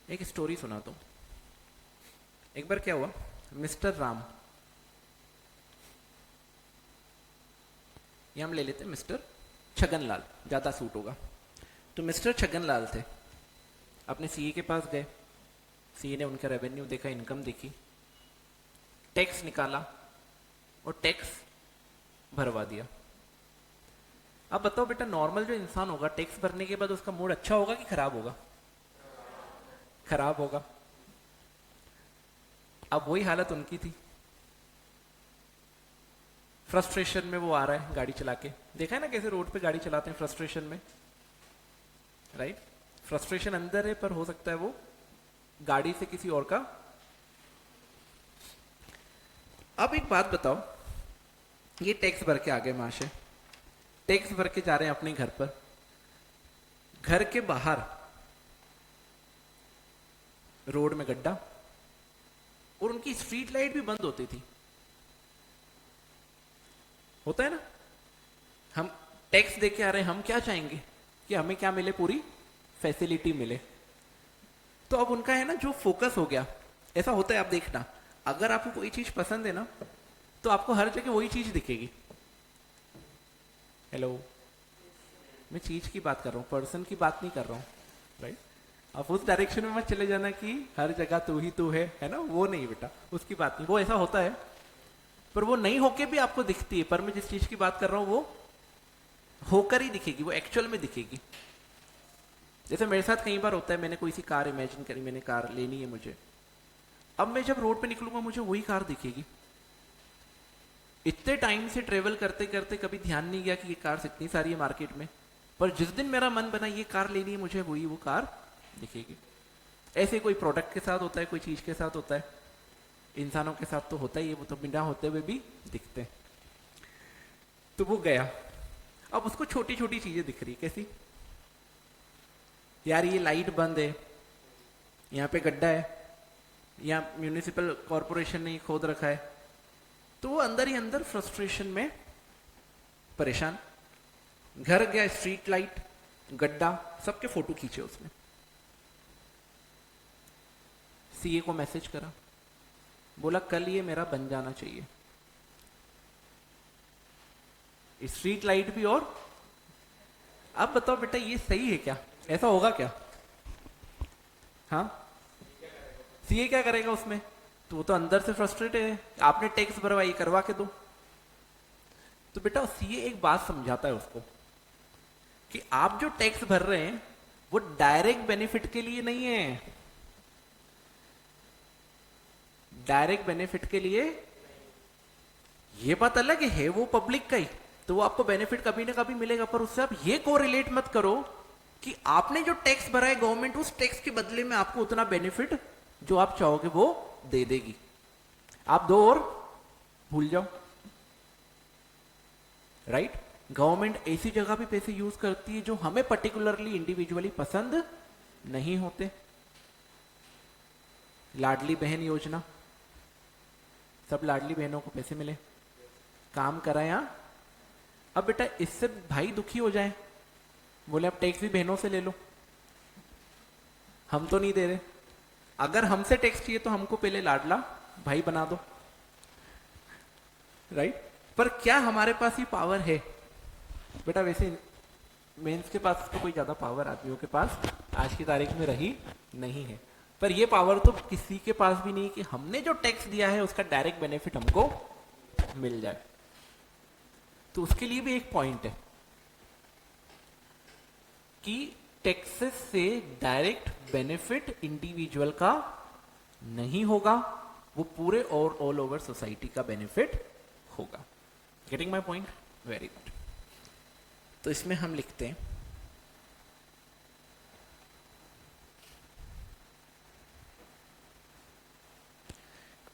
एक स्टोरी सुनाता हूं। एक बार क्या हुआ, मिस्टर राम, ये हम ले लेते हैं मिस्टर छगनलाल, ज्यादा सूट होगा। तो मिस्टर छगनलाल थे, अपने सीए के पास गए, सीए ने उनका रेवेन्यू देखा, इनकम देखी, टैक्स निकाला और टैक्स भरवा दिया। अब बताओ बेटा, नॉर्मल जो इंसान होगा टैक्स भरने के बाद उसका मूड अच्छा होगा कि खराब होगा? खराब होगा। अब वही हालत उनकी थी, फ्रस्ट्रेशन में वो आ रहा है गाड़ी चला के, देखा है ना कैसे रोड पे गाड़ी चलाते हैं फ्रस्ट्रेशन में, राइट? फ्रस्ट्रेशन अंदर है पर हो सकता है वो गाड़ी से किसी और का। अब एक बात बताओ, ये टैक्स भर के आ गए महाशय, टैक्स भर के जा रहे हैं अपने घर पर, घर के बाहर रोड में गड्ढा और उनकी स्ट्रीट लाइट भी बंद होती थी। होता है ना, हम टैक्स दे के आ रहे हैं, हम क्या चाहेंगे कि हमें क्या मिले, पूरी फैसिलिटी मिले। तो अब उनका है ना जो फोकस हो गया, ऐसा होता है, आप देखना, अगर आपको कोई चीज पसंद है ना तो आपको हर जगह वही चीज दिखेगी। हेलो, मैं चीज की बात कर रहा हूँ, पर्सन की बात नहीं कर रहा हूँ, राइट? आप उस डायरेक्शन में मत चले जाना कि हर जगह तू ही तू है ना, वो नहीं बेटा, उसकी बात नहीं, वो ऐसा होता है पर वो नहीं होके भी आपको दिखती है। पर मैं जिस चीज की बात कर रहा हूं वो होकर ही दिखेगी, वो एक्चुअल में दिखेगी। जैसे मेरे साथ कई बार होता है, मैंने कोई सी कार इमेजिन करी, मैंने कार लेनी है मुझे, अब मैं जब रोड पे निकलूंगा मुझे वही कार दिखेगी। इतने टाइम से ट्रेवल करते करते कभी ध्यान नहीं गया कि ये कार इतनी सारी है मार्केट में, पर जिस दिन मेरा मन बना ये कार लेनी है मुझे, वही वो कार दिखेगी। ऐसे कोई प्रोडक्ट के साथ होता है, कोई चीज के साथ होता है, इंसानों के साथ तो होता ही है, वो तो बिना होते हुए भी दिखते हैं। तो वो गया, अब उसको छोटी छोटी चीजें दिख रही, कैसी? यार ये लाइट बंद है, यहाँ पे गड्ढा है, यहाँ म्यूनिसिपल कॉरपोरेशन ने खोद रखा है। तो वो अंदर ही अंदर फ्रस्ट्रेशन में परेशान, घर गया, स्ट्रीट लाइट, गड्ढा, सबके फोटो खींचे उसने, सीए को मैसेज करा, बोला कल ये मेरा बन जाना चाहिए, स्ट्रीट लाइट भी। और अब बताओ बेटा ये सही है क्या? ऐसा होगा क्या? हाँ, सीए क्या करेगा उसमें? तो वो तो अंदर से फ्रस्ट्रेटेड है, आपने टैक्स भरवाई, करवा के दो। तो बेटा सीए एक बात समझाता है उसको कि आप जो टैक्स भर रहे हैं वो डायरेक्ट बेनिफिट के लिए नहीं है, डायरेक्ट बेनिफिट के लिए ये बात अलग है, वो पब्लिक का ही, तो वो आपको बेनिफिट कभी ना कभी मिलेगा, पर उससे आप ये को रिलेट मत करो कि आपने जो टैक्स भरा है गवर्नमेंट उस टैक्स के बदले में आपको उतना बेनिफिट जो आप चाहोगे वो दे देगी। आप दो और भूल जाओ, राइट। गवर्नमेंट ऐसी जगह भी पैसे यूज करती है जो हमें पर्टिकुलरली इंडिविजुअली पसंद नहीं होते। लाडली बहन योजना, सब लाडली बहनों को पैसे मिले, काम कराया। अब बेटा इससे भाई दुखी हो जाए, बोले अब टैक्स भी बहनों से ले लो, हम तो नहीं दे रहे, अगर हमसे टैक्स चाहिए तो हमको पहले लाडला भाई बना दो, राइट। पर क्या हमारे पास ये पावर है बेटा? वैसे मेंस के पास तो कोई ज्यादा पावर आदमियों के पास आज की तारीख में रही नहीं है, पर ये पावर तो किसी के पास भी नहीं कि हमने जो टैक्स दिया है उसका डायरेक्ट बेनिफिट हमको मिल जाए। तो उसके लिए भी एक पॉइंट है कि टैक्सेस से डायरेक्ट बेनिफिट इंडिविजुअल का नहीं होगा, वो पूरे और ऑल ओवर सोसाइटी का बेनिफिट होगा। Getting my point? Very good. तो इसमें हम लिखते हैं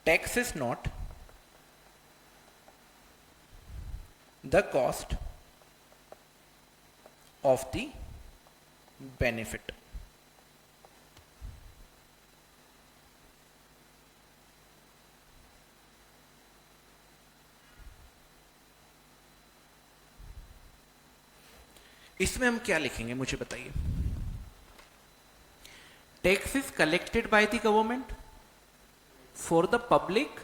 tax is not the cost of the benefit. इसमें हम क्या लिखेंगे मुझे बताइए? Tax is collected by the government for the public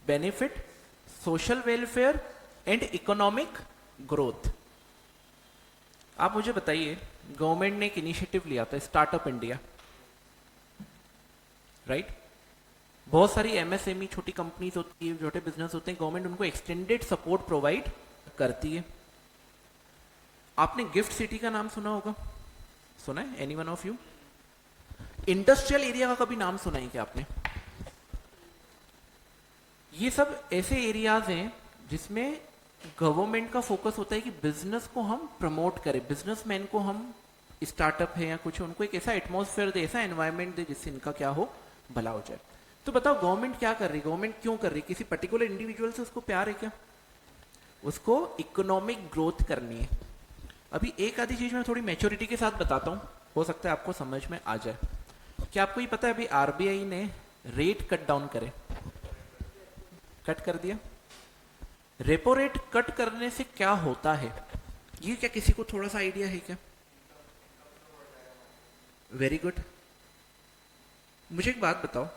benefit, social welfare and economic growth. आप मुझे बताइए, गवर्नमेंट ने एक इनिशिएटिव लिया था स्टार्टअप इंडिया, राइट। बहुत सारी एमएसएमई छोटी कंपनीज होती है, छोटे बिजनेस होते हैं, गवर्नमेंट उनको एक्सटेंडेड सपोर्ट प्रोवाइड करती है। आपने गिफ्ट सिटी का नाम सुना होगा, सुना है? Any one of you? Industrial area का कभी नाम सुना है क्या आपने? ये सब ऐसे एरियाज हैं जिसमें गवर्नमेंट का फोकस होता है कि बिजनेस को हम प्रमोट करें, बिजनेसमैन को हम, स्टार्टअप है या कुछ, उनको एक ऐसा एटमॉस्फेयर दे, ऐसा एनवायरनमेंट दे जिससे इनका क्या हो, भला हो जाए। तो बताओ गवर्नमेंट क्या कर रही है? गवर्नमेंट क्यों कर रही है? किसी पर्टिकुलर इंडिविजुअल से उसको प्यार है क्या? उसको इकोनॉमिक ग्रोथ करनी है। अभी एक आधी चीज मैं थोड़ी मैच्योरिटी के साथ बताता हूँ, हो सकता है आपको समझ में आ जाए। क्या आपको ये पता है अभी आरबीआई ने रेट कट डाउन करे, कट कर दिया? रेपो रेट कट करने से क्या होता है, ये क्या किसी को थोड़ा सा आइडिया है क्या? Very good. मुझे एक बात बताओ,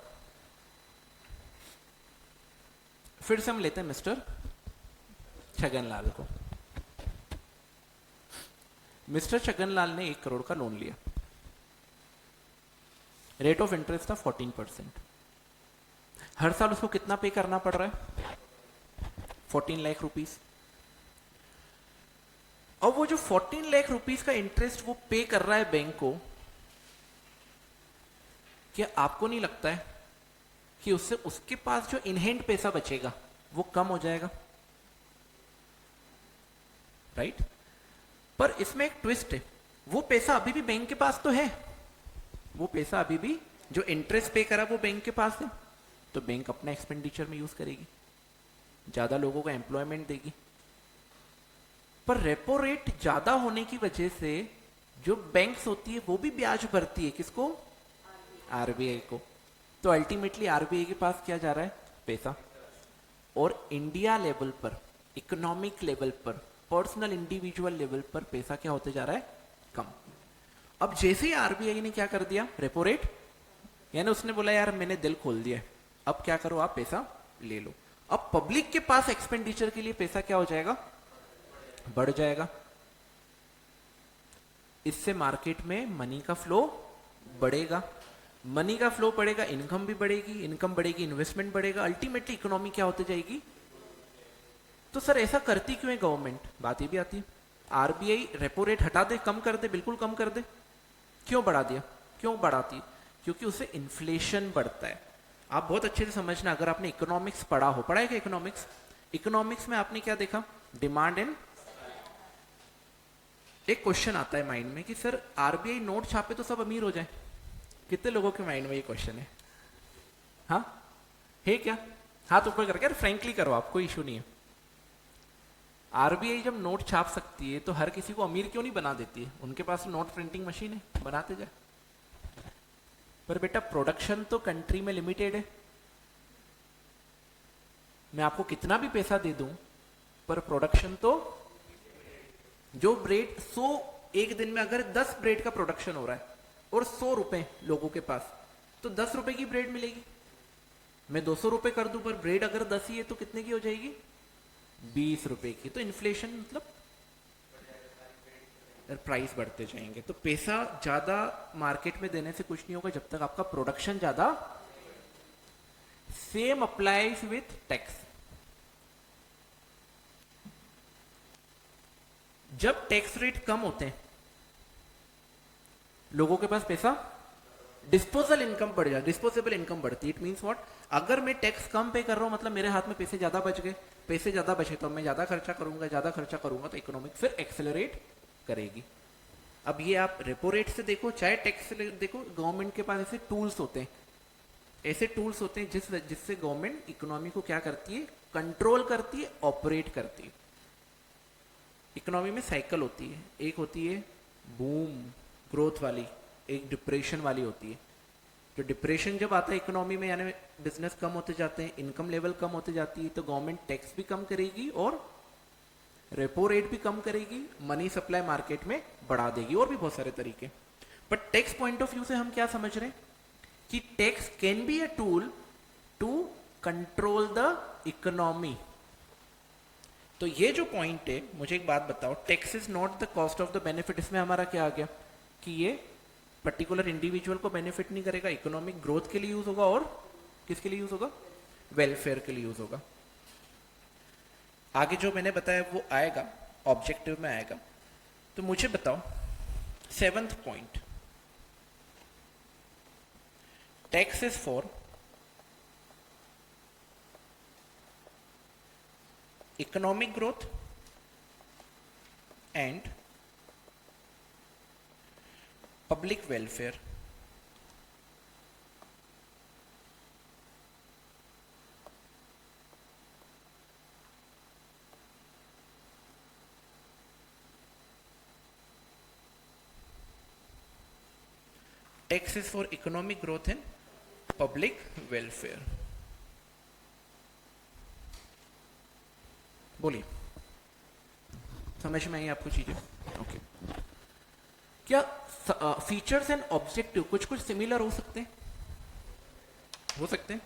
फिर से हम लेते हैं मिस्टर छगनलाल को। मिस्टर छगनलाल ने 1 करोड़ का लोन लिया, रेट ऑफ इंटरेस्ट था 14%। हर साल उसको कितना पे करना पड़ रहा है? 14 लाख रुपीस। और वो जो 14 लाख रुपीस का इंटरेस्ट वो पे कर रहा है बैंक को, क्या आपको नहीं लगता है कि उससे उसके पास जो इनहेंड पैसा बचेगा वो कम हो जाएगा, राइट? पर इसमें एक ट्विस्ट है, वो पैसा अभी भी बैंक के पास तो है, वो पैसा अभी भी जो इंटरेस्ट पे करा वो बैंक के पास है, तो बैंक अपना एक्सपेंडिचर में यूज करेगी, ज्यादा लोगों को एम्प्लॉयमेंट देगी। पर रेपो रेट ज्यादा होने की वजह से जो बैंक्स होती है वो भी ब्याज भरती है, किसको? आरबीआई को। तो अल्टीमेटली आरबीआई के पास क्या जा रहा है? पैसा। और इंडिया लेवल पर, इकोनॉमिक लेवल पर, पर्सनल इंडिविजुअल लेवल पर पैसा क्या होते जा रहा है? कम। अब जैसे ही आरबीआई ने क्या कर दिया, रेपो रेट, यानी उसने बोला यार मैंने दिल खोल दिया है, अब क्या करो आप पैसा ले लो। अब पब्लिक के पास एक्सपेंडिचर के लिए पैसा क्या हो जाएगा? बढ़ जाएगा। इससे मार्केट में मनी का फ्लो बढ़ेगा, मनी का फ्लो बढ़ेगा, इनकम भी बढ़ेगी, इनकम बढ़ेगी, इन्वेस्टमेंट बढ़ेगा, अल्टीमेटली इकोनॉमी क्या होती जाएगी? तो सर ऐसा करती क्यों है गवर्नमेंट, बात ये भी आती है। आरबीआई रेपो रेट हटा दे, कम कर दे, बिल्कुल कम कर दे, क्यों बढ़ा दिया, क्यों बढ़ाती? क्योंकि उससे इन्फ्लेशन बढ़ता है। आप बहुत अच्छे से समझना, अगर आपने इकोनॉमिक्स पढ़ा हो, पढ़ा है क्या इकोनॉमिक्स? इकोनॉमिक्स में आपने क्या देखा, डिमांड एंड, एक क्वेश्चन आता है माइंड में कि सर आरबीआई नोट छापे तो सब अमीर हो जाए। कितने लोगों के माइंड में ये क्वेश्चन है? हाँ है क्या? हाथ ऊपर करके, फ्रैंकली करो, आप कोई इशू नहीं है। आरबीआई जब नोट छाप सकती है तो हर किसी को अमीर क्यों नहीं बना देती है? उनके पास नोट प्रिंटिंग मशीन है, बनाते जाए। पर बेटा प्रोडक्शन तो कंट्री में लिमिटेड है। मैं आपको कितना भी पैसा दे दूं, पर प्रोडक्शन तो, जो ब्रेड 100 एक दिन में अगर 10 ब्रेड का प्रोडक्शन हो रहा है और 100 रुपए लोगों के पास, तो 10 रुपए की ब्रेड मिलेगी। मैं 200 रुपए कर दूं, पर ब्रेड अगर 10 ही है तो कितने की हो जाएगी? 20 रुपए की। तो इन्फ्लेशन मतलब प्राइस बढ़ते जाएंगे। तो पैसा ज्यादा मार्केट में देने से कुछ नहीं होगा जब तक आपका प्रोडक्शन ज्यादा। Same applies with tax. जब टैक्स रेट कम होते हैं, लोगों के पास पैसा, डिस्पोजल इनकम बढ़ जाए, डिस्पोजेबल इनकम बढ़ती है। It means what? अगर मैं टैक्स कम पे कर रहा हूं, मतलब मेरे हाथ में पैसे ज्यादा बच गए, पैसे ज्यादा बचे तो मैं ज्यादा खर्चा करूंगा, ज्यादा खर्चा करूंगा तो इकोनॉमिक फिर एक्सेलरेट करेगी। अब ये आप रेपो रेट से देखो, चाहे टैक्स से देखो, गवर्नमेंट के पास ऐसे टूल्स होते हैं, ऐसे टूल्स होते हैं जिससे गवर्नमेंट इकोनॉमी को क्या करती है, कंट्रोल करती है, ऑपरेट करती है। इकोनॉमी में साइकिल होती है, एक होती है बूम ग्रोथ वाली, एक डिप्रेशन वाली होती है। जो डिप्रेशन जब आता है इकोनॉमी में, यानी बिजनेस कम होते जाते हैं, इनकम लेवल कम होते जाती है, तो गवर्नमेंट टैक्स भी कम करेगी और रेपो रेट भी कम करेगी, मनी सप्लाई मार्केट में बढ़ा देगी, और भी बहुत सारे तरीके। But tax point of view से हम क्या समझ रहे हैं कि tax can be a tool to control the economy. तो ये जो पॉइंट है, मुझे एक बात बताओ, tax is not the cost of the benefit. इसमें हमारा क्या आ गया कि ये पर्टिकुलर इंडिविजुअल को बेनिफिट नहीं करेगा, इकोनॉमिक ग्रोथ के लिए यूज होगा, और किसके लिए यूज होगा? वेलफेयर के लिए यूज होगा। आगे जो मैंने बताया वो आएगा, ऑब्जेक्टिव में आएगा। तो मुझे बताओ 7th point, tax is for economic growth and public welfare. Tax is for economic growth and public welfare. बोलिए, समझ में आई आपको चीजें? ओके। क्या फीचर्स एंड ऑब्जेक्टिव कुछ कुछ सिमिलर हो सकते हैं? हो सकते हैं।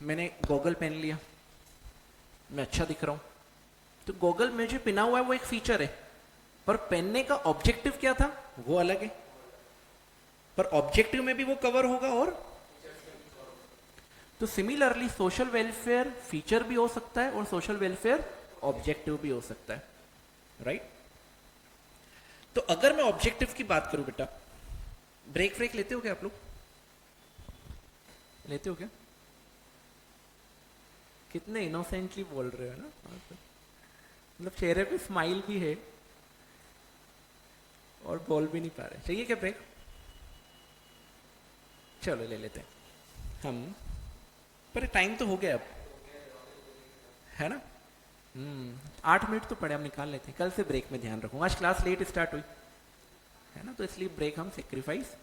मैंने गॉगल पहन लिया, मैं अच्छा दिख रहा हूं, तो गॉगल में जो पहना हुआ है वो एक फीचर है, पर पहनने का ऑब्जेक्टिव क्या था वो अलग है। पर ऑब्जेक्टिव में भी वो कवर होगा। और तो सिमिलरली सोशल वेलफेयर फीचर भी हो सकता है और सोशल वेलफेयर ऑब्जेक्टिव भी हो सकता है, राइट? तो अगर मैं ऑब्जेक्टिव की बात करूं, बेटा ब्रेक फ्रेक लेते हो क्या आप लोग? लेते हो क्या? कितने इनोसेंटली बोल रहे हो ना, मतलब चेहरे पे स्माइल भी है और बोल भी नहीं पा रहे। चाहिए क्या ब्रेक? चलो ले लेते हैं हम, पर टाइम तो हो गया अब, है ना? 8 मिनट तो पड़े, हम निकाल लेते हैं। कल से ब्रेक में ध्यान रखूंगा, आज क्लास लेट स्टार्ट हुई है ना, तो इसलिए ब्रेक हम सेक्रीफाइस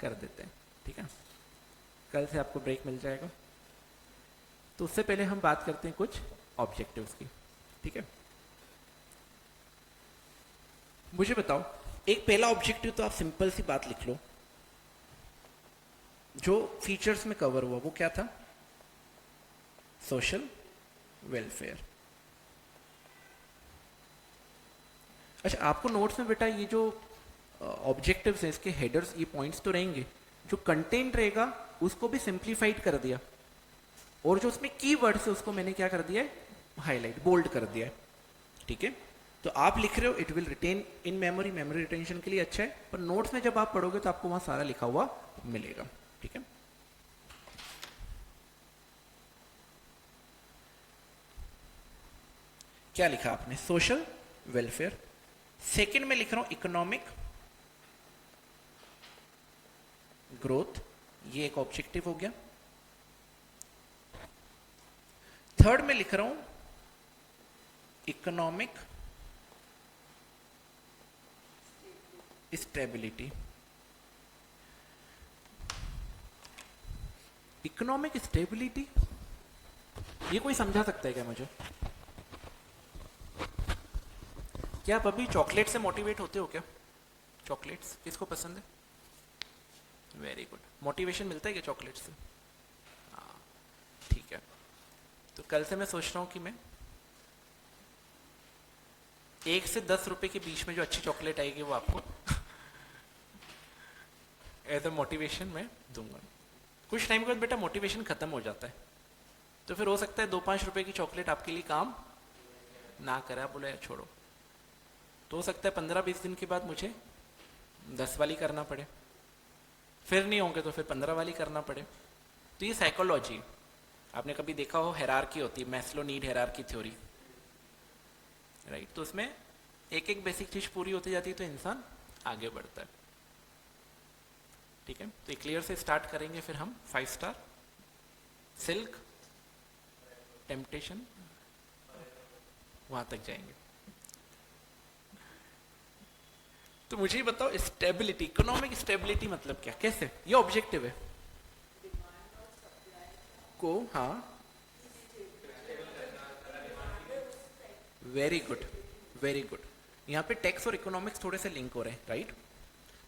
कर देते हैं, ठीक है? कल से आपको ब्रेक मिल जाएगा। तो उससे पहले हम बात करते हैं कुछ ऑब्जेक्टिव्स की, ठीक है? मुझे बताओ, एक पहला ऑब्जेक्टिव तो आप सिंपल सी बात लिख लो, जो फीचर्स में कवर हुआ वो क्या था? Social welfare. अच्छा, आपको नोट्स में बेटा ये जो ऑब्जेक्टिव्स हैं, इसके हेडर्स, ये पॉइंट्स तो रहेंगे, जो कंटेंट रहेगा उसको भी सिंप्लीफाइड कर दिया। और जो उसमें की वर्ड है उसको मैंने क्या कर दिया है, हाईलाइट बोल्ड कर दिया है, ठीक है। तो आप लिख रहे हो, it will retain in memory, memory retention के लिए अच्छा है, पर नोट्स में जब आप पढ़ोगे तो आपको वहां सारा लिखा हुआ मिलेगा, ठीक है। क्या लिखा आपने, सोशल वेलफेयर। सेकंड में लिख रहा हूं इकोनॉमिक ग्रोथ, ये एक ऑब्जेक्टिव हो गया। थर्ड में लिख रहा हूं इकोनॉमिक स्टेबिलिटी। इकोनॉमिक स्टेबिलिटी, ये कोई समझा सकता है क्या मुझे? क्या आप अभी चॉकलेट से मोटिवेट होते हो क्या? चॉकलेट्स किसको पसंद है? Very good. मोटिवेशन मिलता है क्या चॉकलेट से? हाँ, ठीक है। तो कल से मैं सोच रहा हूँ कि मैं 1 से 10 रुपए के बीच में जो अच्छी चॉकलेट आएगी वो आपको एज अ मोटिवेशन मैं दूंगा। कुछ टाइम के बाद बेटा मोटिवेशन खत्म हो जाता है, तो फिर हो सकता है 2-5 रुपए की चॉकलेट आपके लिए काम ना करे, आप बोले छोड़ो। तो हो सकता है 15-20 दिन के बाद मुझे 10 वाली करना पड़े, फिर नहीं होंगे तो फिर 15 वाली करना पड़े। तो ये साइकोलॉजी, आपने कभी देखा हो हायरार्की होती है, Maslow need hierarchy theory, right. तो उसमें एक एक बेसिक चीज पूरी होती जाती है तो इंसान आगे बढ़ता है, ठीक है। तो क्लियर से स्टार्ट करेंगे, फिर हम 5 स्टार, सिल्क, टेम्पटेशन, वहां तक जाएंगे। तो मुझे बताओ स्टेबिलिटी, इकोनॉमिक स्टेबिलिटी मतलब क्या, कैसे? ये ऑब्जेक्टिव है को, हाँ वेरी गुड, वेरी गुड। यहाँ पे टैक्स और इकोनॉमिक्स थोड़े से लिंक हो रहे हैं, राइट।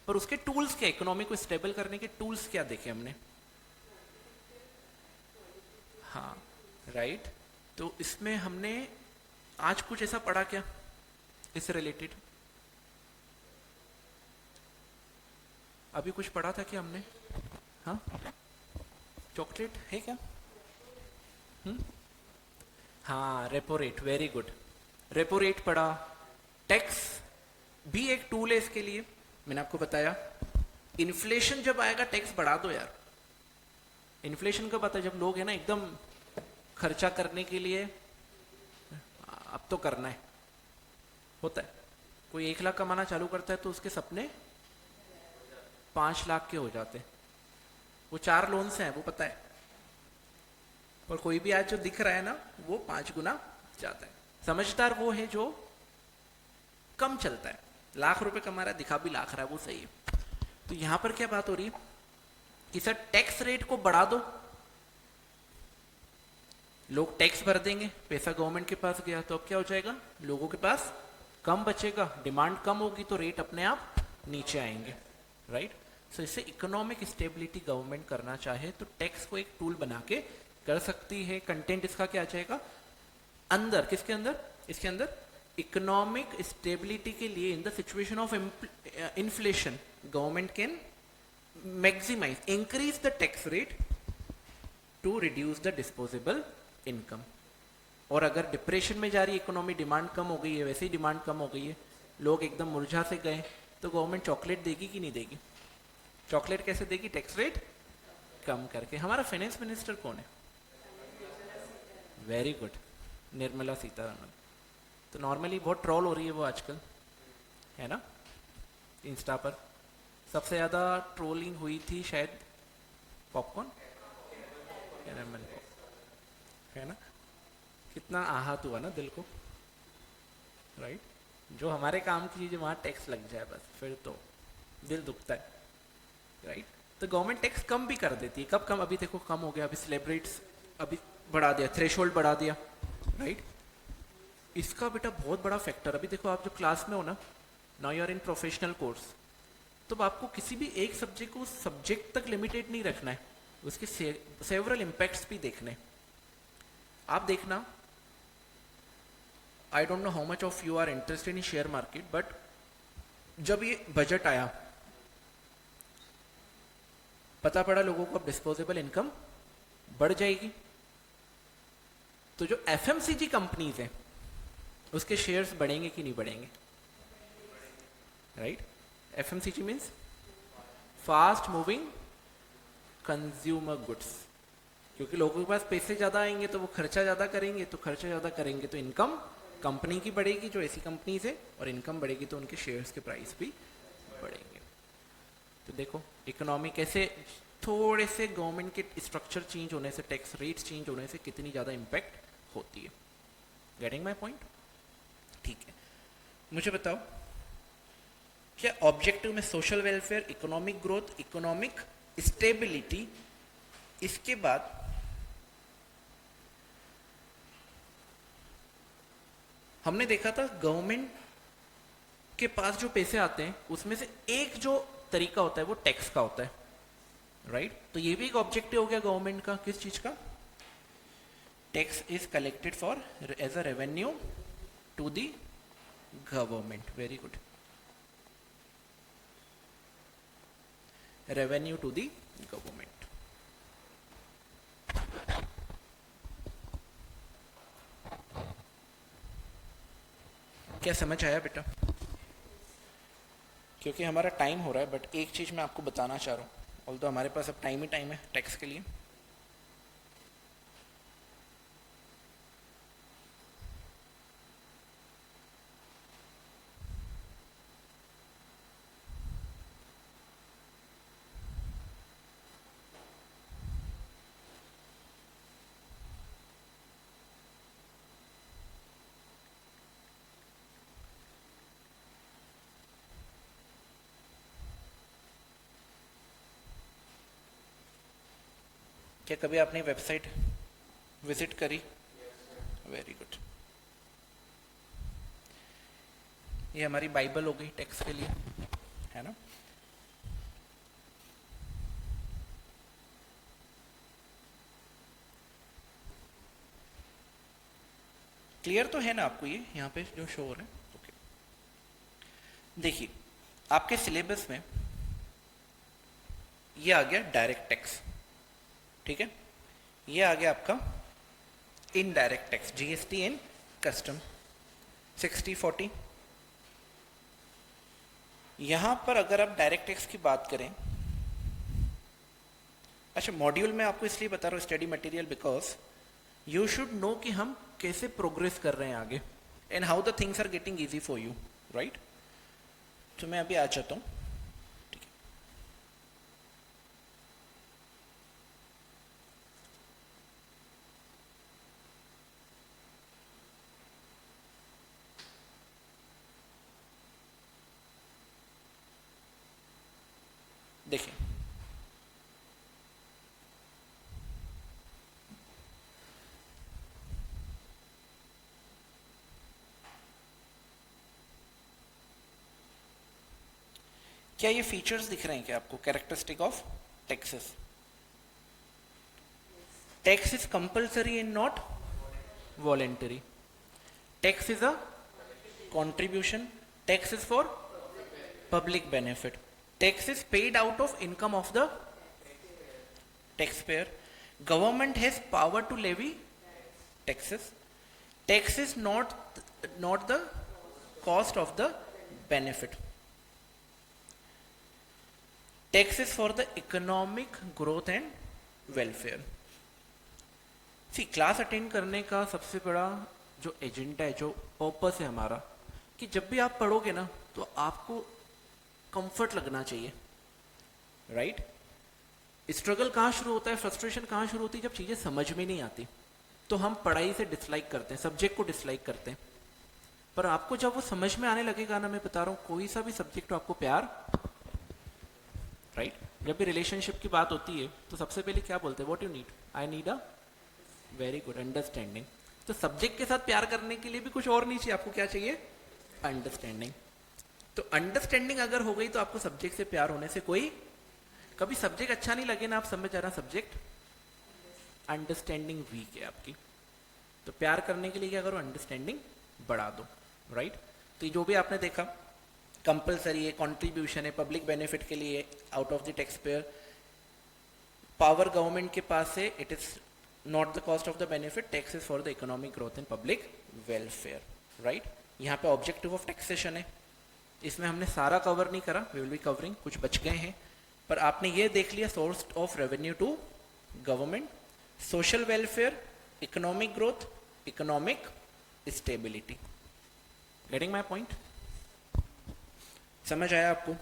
पर उसके टूल्स क्या, इकोनॉमी को स्टेबल करने के टूल्स क्या देखे हमने? हाँ राइट। तो इसमें हमने आज कुछ ऐसा पढ़ा क्या इससे रिलेटेड? अभी कुछ पढ़ा था क्या हमने? हाँ, चॉकलेट है क्या? हाँ, repo rate, very good. Repo rate पढ़ा, टैक्स भी एक टूल है इसके लिए, मैंने आपको बताया। इन्फ्लेशन जब आएगा टैक्स बढ़ा दो यार। इन्फ्लेशन कब आता है? जब लोग है ना एकदम खर्चा करने के लिए, अब तो करना है, होता है। कोई 1 लाख कमाना चालू करता है तो उसके सपने 5 लाख के हो जाते हैं। वो 4 लोन से हैं, वो पता है, पर कोई भी आज जो दिख रहा है ना वो 5 गुना जाता है। समझदार वो है जो कम चलता है, लाख रुपए कमा रहा है, दिखा भी लाख रहा है, वो सही है। तो यहां पर क्या बात हो रही है कि सर टैक्स रेट को बढ़ा दो, लोग टैक्स भर देंगे, पैसा गवर्नमेंट के पास गया, तो अब क्या हो जाएगा, लोगों के पास कम बचेगा, डिमांड कम होगी तो रेट अपने आप नीचे आएंगे, राइट। सो इससे इकोनॉमिक स्टेबिलिटी गवर्नमेंट करना चाहे तो टैक्स को एक टूल बना के कर सकती है। कंटेंट इसका क्या आ जाएगा अंदर, किसके अंदर? इसके अंदर इकोनॉमिक स्टेबिलिटी के लिए in the situation of inflation government can maximise increase the tax rate to reduce the disposable income. और अगर डिप्रेशन में जा रही इकोनॉमी, डिमांड कम हो गई है, वैसे ही डिमांड कम हो गई है, लोग एकदम मुरझा से गए, तो गवर्नमेंट चॉकलेट देगी कि नहीं देगी? चॉकलेट कैसे देगी? टैक्स रेट कम करके। हमारा फाइनेंस मिनिस्टर कौन है? Very good, Nirmala Sitharaman. तो नॉर्मली बहुत ट्रोल हो रही है वो आजकल, है ना, इंस्टा पर। सबसे ज्यादा ट्रोलिंग हुई थी शायद पॉपकॉर्न, है ना, कितना आहत हुआ ना दिल को, राइट। जो हमारे काम की चीज़ वहाँ टैक्स लग जाए बस, फिर तो दिल दुखता है, राइट। तो गवर्नमेंट टैक्स कम भी कर देती है। कब कम? अभी देखो कम हो गया, अभी सेलिब्रेट्स अभी बढ़ा दिया, थ्रेशोल्ड बढ़ा दिया, राइट। इसका बेटा बहुत बड़ा फैक्टर, अभी देखो आप जो क्लास में हो ना, now you are in professional course, तो आपको किसी भी एक सब्जेक्ट को सब्जेक्ट तक लिमिटेड नहीं रखना है, उसके सेवरल इम्पैक्ट्स भी देखने। आप देखना, I don't know how much of you are interested in share market, but जब ये बजट आया, पता पड़ा लोगों को अब डिस्पोजेबल इनकम बढ़ जाएगी, तो जो एफएमसीजी कंपनीज हैं उसके शेयर्स बढ़ेंगे कि नहीं बढ़ेंगे, right? FMCG means fast moving consumer goods, क्योंकि लोगों के पास पैसे ज़्यादा आएंगे तो वो खर्चा ज़्यादा करेंगे, तो खर्चा ज़्यादा करेंगे तो इनकम कंपनी की बढ़ेगी जो ऐसी कंपनीज है, और इनकम बढ़ेगी तो उनके शेयर्स के प्राइस भी बढ़ेंगे। तो देखो इकोनॉमी कैसे थोड़े से गवर्नमेंट के स्ट्रक्चर चेंज होने से, टैक्स रेट्स चेंज होने से कितनी ज़्यादा इम्पैक्ट होती है। Getting my point? ठीक है, मुझे बताओ क्या ऑब्जेक्टिव में social welfare, economic growth, economic stability, इसके बाद हमने देखा था गवर्नमेंट के पास जो पैसे आते हैं उसमें से एक जो तरीका होता है वो टैक्स का होता है, राइट? तो ये भी एक ऑब्जेक्टिव हो गया गवर्नमेंट का, किस चीज का? Tax is collected for as a revenue to the government. Very good, revenue to the government. क्या समझ आया बेटा? क्योंकि हमारा टाइम हो रहा है, बट एक चीज मैं आपको बताना चाह रहा हूँ, ऑल्दो हमारे पास अब टाइम ही टाइम है टैक्स के लिए। क्या कभी आपने वेबसाइट विजिट करी? Very good. ये हमारी बाइबल हो गई टैक्स के लिए, है ना? क्लियर तो है ना आपको ये यहाँ पे जो शो हो रहा है? ओके, देखिए आपके सिलेबस में ये आ गया डायरेक्ट टैक्स, ठीक है? ये आ गया आपका indirect tax, GST and custom 60-40। यहां पर अगर आप डायरेक्ट टैक्स की बात करें, अच्छा मॉड्यूल में आपको इसलिए बता रहा हूं study material because you should know कि हम कैसे प्रोग्रेस कर रहे हैं आगे and how the things are getting easy for you, right? तो मैं अभी आ जाता हूं। देखिए क्या ये फीचर्स दिख रहे हैं क्या आपको? Characteristic of taxes. Tax is compulsory and not voluntary. Tax is a contribution. Tax is for public benefit. Tax is paid out of income of the taxpayer. Government has power to levy taxes. Tax is not the cost of the benefit. Tax is for the economic growth and welfare. See class attend करने का सबसे बड़ा जो agenda है, जो purpose है हमारा, कि जब भी आप पढ़ोगे ना तो आपको कंफर्ट लगना चाहिए, राइट? स्ट्रगल कहाँ शुरू होता है, फ्रस्ट्रेशन कहाँ शुरू होती है? जब चीज़ें समझ में नहीं आती तो हम पढ़ाई से डिसलाइक करते हैं, सब्जेक्ट को डिसलाइक करते हैं। पर आपको जब वो समझ में आने लगेगा ना, मैं बता रहा हूँ कोई सा भी सब्जेक्ट आपको प्यार, राइट? जब भी रिलेशनशिप की बात होती है तो सबसे पहले क्या बोलते हैं? What you need? I need a very good understanding. तो सब्जेक्ट के साथ प्यार करने के लिए भी कुछ और नहीं चाहिए, आपको क्या चाहिए? अंडरस्टैंडिंग। तो अंडरस्टैंडिंग अगर हो गई तो आपको सब्जेक्ट से प्यार होने से कोई, कभी सब्जेक्ट अच्छा नहीं लगे ना, आप समझ आ रहा सब्जेक्ट, अंडरस्टैंडिंग वीक है आपकी, तो प्यार करने के लिए क्या करो? अंडरस्टैंडिंग बढ़ा दो, राइट? तो जो भी आपने देखा कंपलसरी है, कॉन्ट्रीब्यूशन है, पब्लिक बेनिफिट के लिए, out of the tax payer, power government के पास है, it is not the cost of the benefit, tax is for the economic growth and public welfare, right. यहाँ पे ऑब्जेक्टिव ऑफ टैक्सेशन है, इसमें हमने सारा कवर नहीं करा, वी विल बी कवरिंग, कुछ बच गए हैं, पर आपने ये देख लिया source of revenue to government, social welfare, economic growth, economic stability. Getting my point? समझ आया आपको?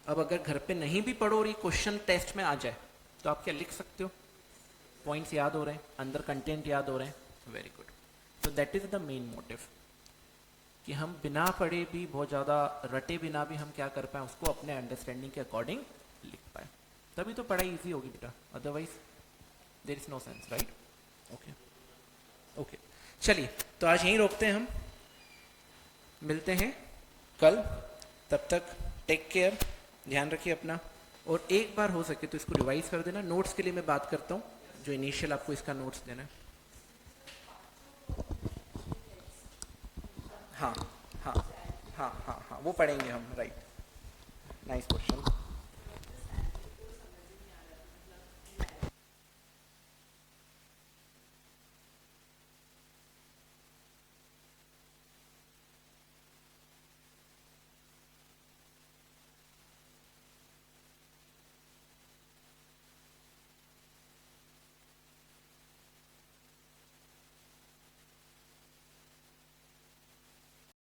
अब अगर घर पे नहीं भी पढ़ो और ये क्वेश्चन टेस्ट में आ जाए तो आप क्या लिख सकते हो? पॉइंट्स याद हो रहे हैं, अंदर कंटेंट याद हो रहे हैं, very good. So that is the main motive कि हम बिना पढ़े भी, बहुत ज़्यादा रटे बिना भी हम क्या कर पाए, उसको अपने अंडरस्टैंडिंग के अकॉर्डिंग लिख पाए, तभी तो पढ़ाई इजी होगी बेटा, otherwise there is no sense, right? Okay okay, चलिए तो आज यहीं रोकते हैं, हम मिलते हैं कल, तब तक टेक केयर, ध्यान रखिए अपना, और एक बार हो सके तो इसको रिवाइज कर देना। नोट्स के लिए मैं बात करता हूँ, जो इनिशियल आपको इसका नोट्स देना है। हाँ हाँ हाँ हाँ हाँ, वो पढ़ेंगे हम, राइट। Nice question.